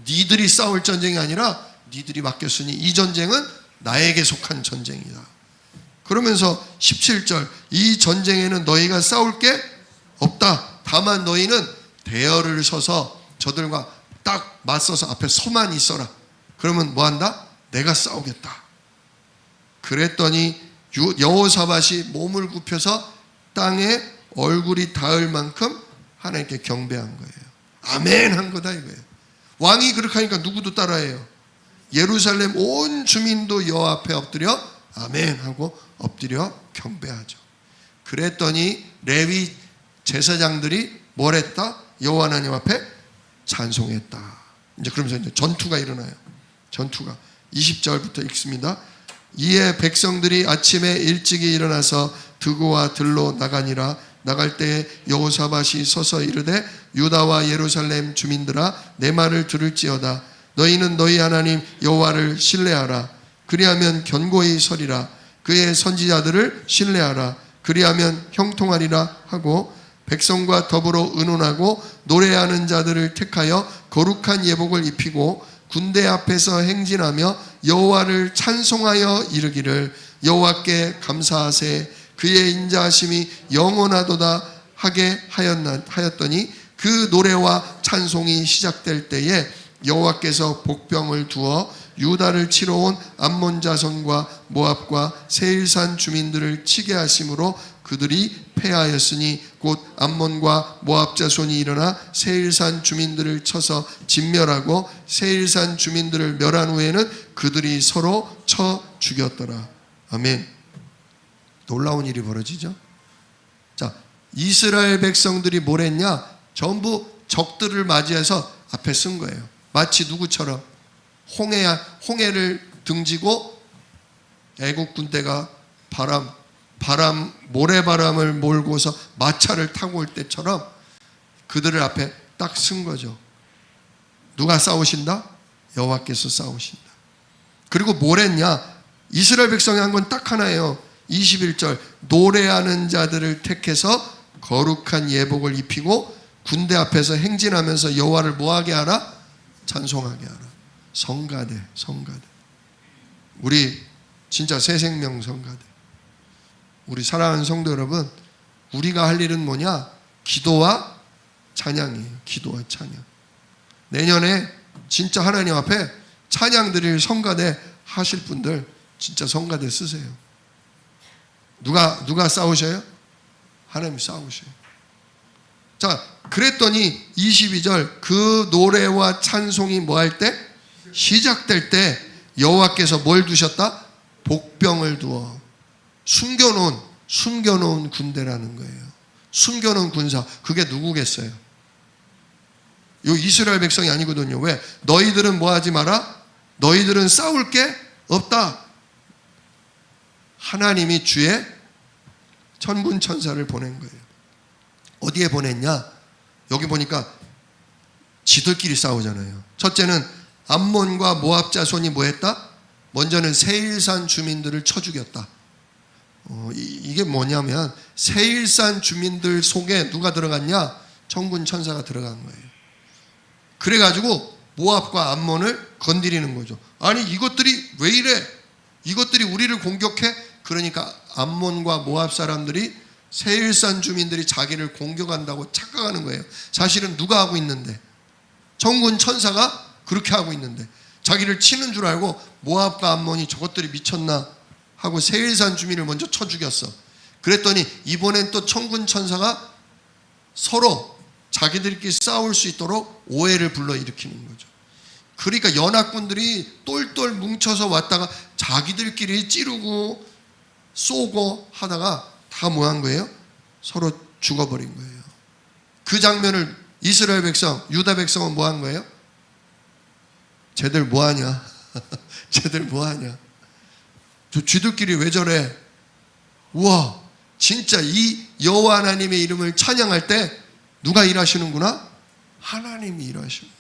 니들이 싸울 전쟁이 아니라 니들이 맡겼으니 이 전쟁은 나에게 속한 전쟁이다. 그러면서 17절 이 전쟁에는 너희가 싸울 게 없다. 다만 너희는 대열을 서서 저들과 딱 맞서서 앞에 서만 있어라. 그러면 뭐한다? 내가 싸우겠다. 그랬더니 여호사밧이 몸을 굽혀서 땅에 얼굴이 닿을 만큼 하나님께 경배한 거예요. 아멘 한 거다 이거예요. 왕이 그렇게 하니까 누구도 따라해요. 예루살렘 온 주민도 여호와 앞에 엎드려 아멘 하고 엎드려 경배하죠. 그랬더니 레위 제사장들이 뭘 했다? 여호와 하나님 앞에 찬송했다. 이제 그러면서 이제 전투가 일어나요. 전투가 20절부터 읽습니다. 이에 백성들이 아침에 일찍이 일어나서 드고와 들로 나가니라. 나갈 때에 여호사밧이 서서 이르되 유다와 예루살렘 주민들아 내 말을 들을지어다. 너희는 너희 하나님 여호와를 신뢰하라. 그리하면 견고히 서리라. 그의 선지자들을 신뢰하라. 그리하면 형통하리라 하고 백성과 더불어 의논하고 노래하는 자들을 택하여 거룩한 예복을 입히고 군대 앞에서 행진하며 여호와를 찬송하여 이르기를 여호와께 감사하세. 그의 인자하심이 영원하도다 하게 하였더니 그 노래와 찬송이 시작될 때에 여호와께서 복병을 두어 유다를 치러 온 암몬 자손과 모압과 세일산 주민들을 치게 하심으로 그들이 패하였으니 곧 암몬과 모압 자손이 일어나 세일산 주민들을 쳐서 진멸하고 세일산 주민들을 멸한 후에는 그들이 서로 쳐 죽였더라. 아멘. 놀라운 일이 벌어지죠. 자, 이스라엘 백성들이 뭘 했냐? 전부 적들을 맞이해서 앞에 쓴 거예요. 마치 누구처럼 홍해를 등지고 애국 군대가 모래바람을 몰고서 마차를 타고 올 때처럼 그들을 앞에 딱 쓴 거죠. 누가 싸우신다? 여호와께서 싸우신다. 그리고 뭘 했냐? 이스라엘 백성이 한 건 딱 하나예요. 21절 노래하는 자들을 택해서 거룩한 예복을 입히고 군대 앞에서 행진하면서 여호와를 뭐하게 하라? 찬송하게 하라. 성가대. 우리 진짜 새 생명 성가대. 우리 사랑하는 성도 여러분, 우리가 할 일은 뭐냐? 기도와 찬양이에요. 기도와 찬양. 내년에 진짜 하나님 앞에 찬양 드릴 성가대 하실 분들 진짜 성가대 쓰세요. 누가 싸우셔요? 하나님이 싸우셔요. 자, 그랬더니 22절 그 노래와 찬송이 뭐 할 때? 시작될 때 여호와께서 뭘 두셨다? 복병을 두어 숨겨놓은 군대라는 거예요. 숨겨놓은 군사. 그게 누구겠어요? 요 이스라엘 백성이 아니거든요. 왜? 너희들은 뭐 하지 마라? 너희들은 싸울 게 없다. 하나님이 주의 천군 천사를 보낸 거예요. 어디에 보냈냐? 여기 보니까 지들끼리 싸우잖아요. 첫째는 암몬과 모압 자손이 뭐 했다? 먼저는 세일산 주민들을 쳐 죽였다. 이게 뭐냐면 세일산 주민들 속에 누가 들어갔냐? 천군 천사가 들어간 거예요. 그래가지고 모압과 암몬을 건드리는 거죠. 아니 이것들이 왜 이래? 이것들이 우리를 공격해? 그러니까 암몬과 모압 사람들이 세일산 주민들이 자기를 공격한다고 착각하는 거예요. 사실은 누가 하고 있는데? 천군 천사가 그렇게 하고 있는데 자기를 치는 줄 알고 모압과 암몬이 저것들이 미쳤나 하고 세일산 주민을 먼저 쳐 죽였어. 그랬더니 이번엔 또 천군 천사가 서로 자기들끼리 싸울 수 있도록 오해를 불러일으키는 거죠. 그러니까 연합군들이 똘똘 뭉쳐서 왔다가 자기들끼리 찌르고 쏘고 하다가 다 뭐 한 거예요? 서로 죽어버린 거예요. 그 장면을 이스라엘 백성, 유다 백성은 뭐 한 거예요? 쟤들 뭐 하냐? 쟤들 뭐 하냐? 저 쥐들끼리 왜 저래? 우와, 진짜 이 여호와 하나님의 이름을 찬양할 때 누가 일하시는구나? 하나님이 일하시는.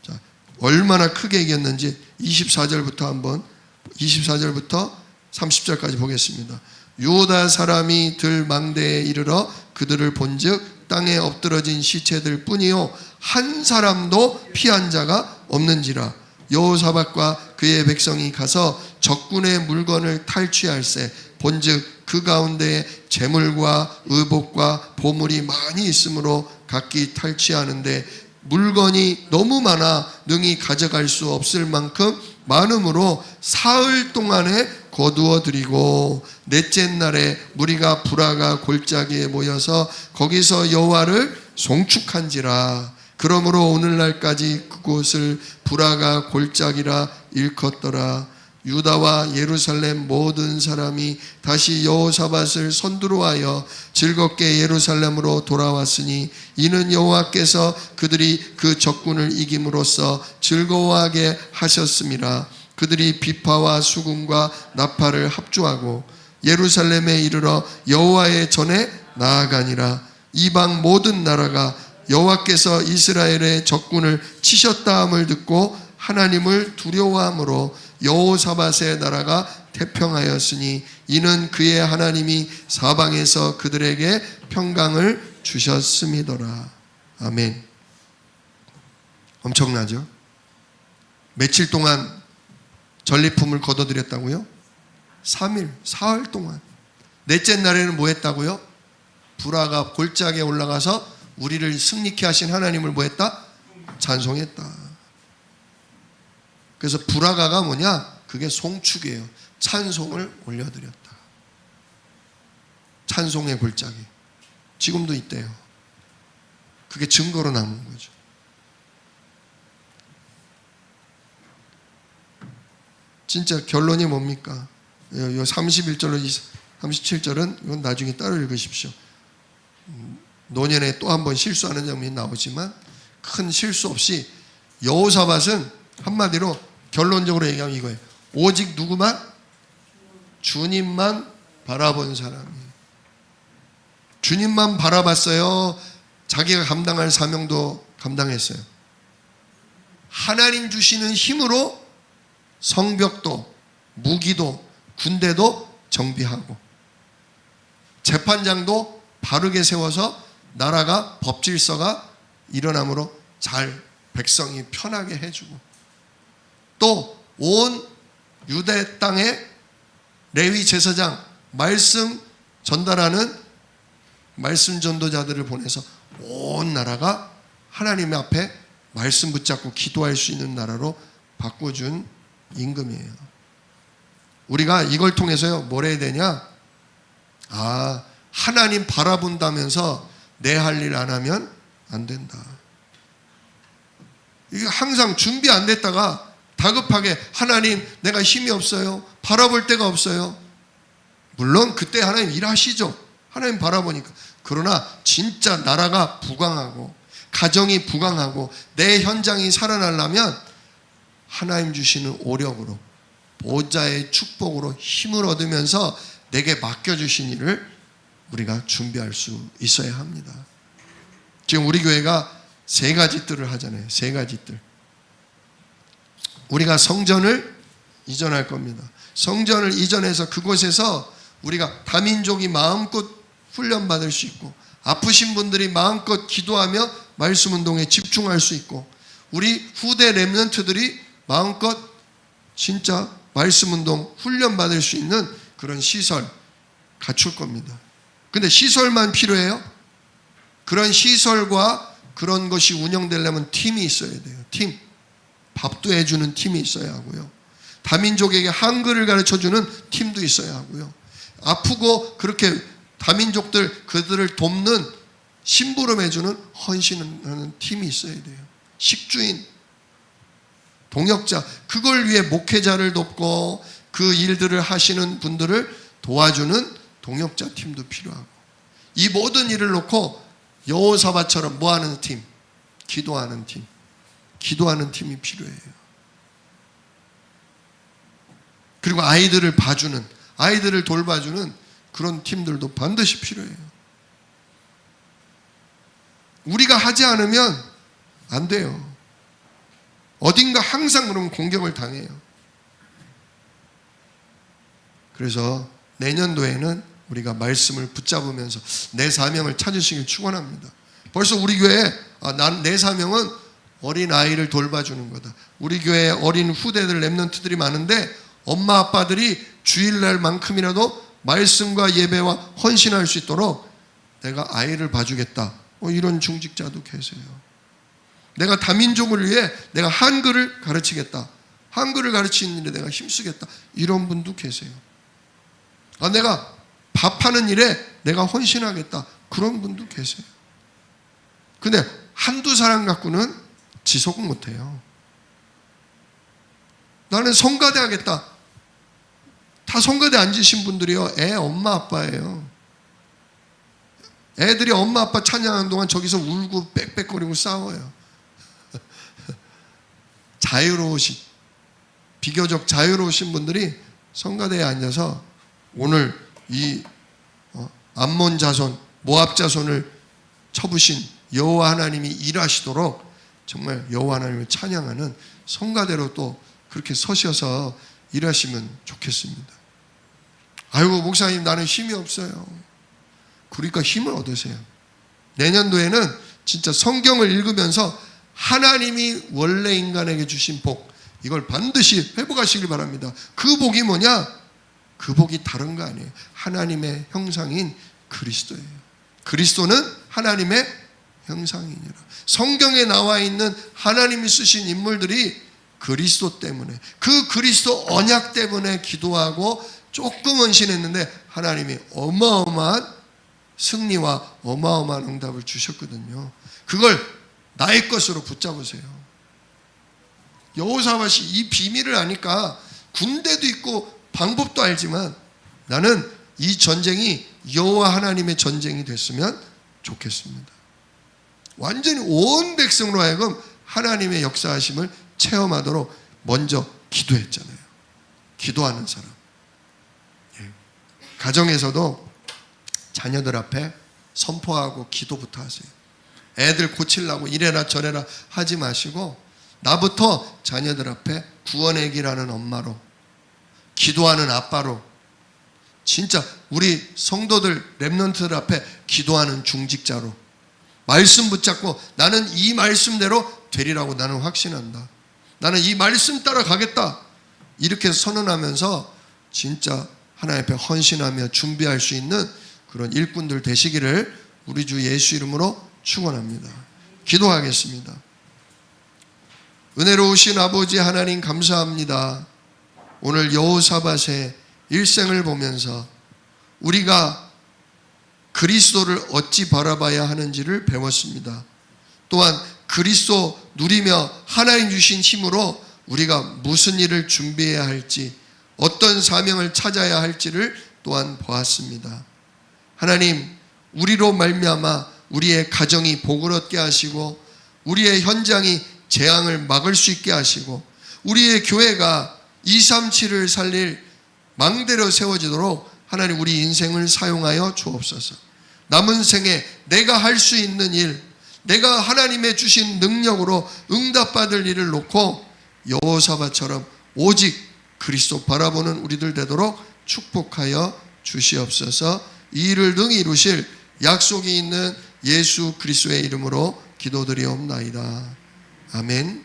자, 얼마나 크게 이겼는지 24절부터 30절까지 보겠습니다. 유다 사람이 들망대에 이르러 그들을 본즉 땅에 엎드러진 시체들 뿐이요 한 사람도 피한 자가 없는지라. 여호사밧과 그의 백성이 가서 적군의 물건을 탈취할세. 본즉 그 가운데 재물과 의복과 보물이 많이 있으므로 각기 탈취하는데 물건이 너무 많아 능히 가져갈 수 없을 만큼 많으므로 사흘 동안에 거두어 드리고 넷째 날에 무리가 부라가 골짜기에 모여서 거기서 여호와를 송축한지라. 그러므로 오늘날까지 그곳을 부라가 골짜기라 일컫더라. 유다와 예루살렘 모든 사람이 다시 여호사밧을 선두로 하여 즐겁게 예루살렘으로 돌아왔으니 이는 여호와께서 그들이 그 적군을 이김으로써 즐거워하게 하셨음이라. 그들이 비파와 수금과 나팔을 합주하고 예루살렘에 이르러 여호와의 전에 나아가니라. 이방 모든 나라가 여호와께서 이스라엘의 적군을 치셨다 함을 듣고 하나님을 두려워함으로 여호사밧의 나라가 태평하였으니 이는 그의 하나님이 사방에서 그들에게 평강을 주셨음이더라. 아멘. 엄청나죠? 며칠 동안 전리품을 거둬들였다고요? 3일, 사흘 동안. 넷째 날에는 뭐 했다고요? 부라가 골짜기에 올라가서 우리를 승리케 하신 하나님을 뭐 했다? 찬송했다. 그래서 부라가가 뭐냐? 그게 송축이에요. 찬송을 올려드렸다. 찬송의 골짜기. 지금도 있대요. 그게 증거로 남은 거죠. 진짜 결론이 뭡니까? 요 31절로 37절은 이건 나중에 따로 읽으십시오. 노년에 또 한 번 실수하는 장면이 나오지만 큰 실수 없이 여호사밧은 한마디로 결론적으로 얘기하면 이거예요. 오직 누구만? 주님만 바라본 사람이에요. 주님만 바라봤어요. 자기가 감당할 사명도 감당했어요. 하나님 주시는 힘으로 성벽도 무기도 군대도 정비하고 재판장도 바르게 세워서 나라가 법질서가 일어남으로 잘 백성이 편하게 해주고 또 온 유대 땅에 레위 제사장 말씀 전달하는 말씀 전도자들을 보내서 온 나라가 하나님 앞에 말씀 붙잡고 기도할 수 있는 나라로 바꿔준 임금이에요. 우리가 이걸 통해서요 뭘 해야 되냐? 하나님 바라본다면서 내 할 일 안 하면 안 된다. 이게 항상 준비 안 됐다가 다급하게 하나님 내가 힘이 없어요. 바라볼 데가 없어요. 물론 그때 하나님 일하시죠. 하나님 바라보니까. 그러나 진짜 나라가 부강하고 가정이 부강하고 내 현장이 살아나려면 하나님 주시는 오력으로 보좌의 축복으로 힘을 얻으면서 내게 맡겨주신 일을 우리가 준비할 수 있어야 합니다. 지금 우리 교회가 3가지 뜰을 하잖아요. 3가지 뜰. 우리가 성전을 이전할 겁니다. 성전을 이전해서 그곳에서 우리가 다민족이 마음껏 훈련받을 수 있고 아프신 분들이 마음껏 기도하며 말씀 운동에 집중할 수 있고 우리 후대 렘넌트들이 마음껏 진짜 말씀 운동 훈련받을 수 있는 그런 시설 갖출 겁니다. 근데 시설만 필요해요? 그런 시설과 그런 것이 운영되려면 팀이 있어야 돼요. 팀. 밥도 해주는 팀이 있어야 하고요. 다민족에게 한글을 가르쳐주는 팀도 있어야 하고요. 아프고 그렇게 다민족들 그들을 돕는 심부름해주는 헌신하는 팀이 있어야 돼요. 식주인, 동역자, 그걸 위해 목회자를 돕고 그 일들을 하시는 분들을 도와주는 동역자 팀도 필요하고 이 모든 일을 놓고 여호사밧처럼 뭐하는 팀? 기도하는 팀. 기도하는 팀이 필요해요. 그리고 아이들을 봐주는, 아이들을 돌봐주는 그런 팀들도 반드시 필요해요. 우리가 하지 않으면 안 돼요. 어딘가 항상 그런 공격을 당해요. 그래서 내년도에는 우리가 말씀을 붙잡으면서 내 사명을 찾으시길 축원합니다. 벌써 우리 교회에 내 사명은 어린 아이를 돌봐주는 거다. 우리 교회에 어린 후대들 랩런트들이 많은데 엄마 아빠들이 주일날만큼이라도 말씀과 예배와 헌신할 수 있도록 내가 아이를 봐주겠다. 이런 중직자도 계세요. 내가 다민족을 위해 내가 한글을 가르치겠다. 한글을 가르치는 일에 내가 힘쓰겠다. 이런 분도 계세요. 내가 밥하는 일에 내가 헌신하겠다. 그런 분도 계세요. 근데 한두 사람 갖고는 지속은 못해요. 나는 성가대 하겠다. 다 성가대 앉으신 분들이요, 애 엄마 아빠예요. 애들이 엄마 아빠 찬양하는 동안 저기서 울고 빽빽거리고 싸워요. 비교적 자유로우신 분들이 성가대에 앉아서 오늘 이 암몬 자손, 모압 자손을 쳐부신 여호와 하나님이 일하시도록 정말 여호와 하나님을 찬양하는 성가대로 또 그렇게 서셔서 일하시면 좋겠습니다. 아이고 목사님 나는 힘이 없어요. 그러니까 힘을 얻으세요. 내년도에는 진짜 성경을 읽으면서 하나님이 원래 인간에게 주신 복, 이걸 반드시 회복하시길 바랍니다. 그 복이 뭐냐? 그 복이 다른 거 아니에요. 하나님의 형상인 그리스도예요. 그리스도는 하나님의 형상이니라. 성경에 나와 있는 하나님이 쓰신 인물들이 그리스도 때문에, 그 그리스도 언약 때문에 기도하고 조금 헌신했는데 하나님이 어마어마한 승리와 어마어마한 응답을 주셨거든요. 그걸 나의 것으로 붙잡으세요. 여호사밧이 이 비밀을 아니까 군대도 있고 방법도 알지만 나는 이 전쟁이 여호와 하나님의 전쟁이 됐으면 좋겠습니다. 완전히 온 백성으로 하여금 하나님의 역사하심을 체험하도록 먼저 기도했잖아요. 기도하는 사람. 가정에서도 자녀들 앞에 선포하고 기도부터 하세요. 애들 고치려고 이래라 저래라 하지 마시고 나부터 자녀들 앞에 구원의 길하는 엄마로, 기도하는 아빠로, 진짜 우리 성도들 랩런트들 앞에 기도하는 중직자로 말씀 붙잡고 나는 이 말씀대로 되리라고 나는 확신한다. 나는 이 말씀 따라 가겠다. 이렇게 선언하면서 진짜 하나님 앞에 헌신하며 준비할 수 있는 그런 일꾼들 되시기를 우리 주 예수 이름으로 축원합니다. 기도하겠습니다. 은혜로우신 아버지 하나님 감사합니다. 오늘 여호사밧의 일생을 보면서 우리가 그리스도를 어찌 바라봐야 하는지를 배웠습니다. 또한 그리스도 누리며 하나님 주신 힘으로 우리가 무슨 일을 준비해야 할지, 어떤 사명을 찾아야 할지를 또한 보았습니다. 하나님, 우리로 말미암아 우리의 가정이 복을 얻게 하시고 우리의 현장이 재앙을 막을 수 있게 하시고 우리의 교회가 237을 살릴 망대로 세워지도록 하나님 우리 인생을 사용하여 주옵소서. 남은 생에 내가 할 수 있는 일, 내가 하나님의 주신 능력으로 응답받을 일을 놓고 여호사밧처럼 오직 그리스도 바라보는 우리들 되도록 축복하여 주시옵소서. 이 일을 능히 이루실 약속이 있는 예수 그리스도의 이름으로 기도드리옵나이다. 아멘.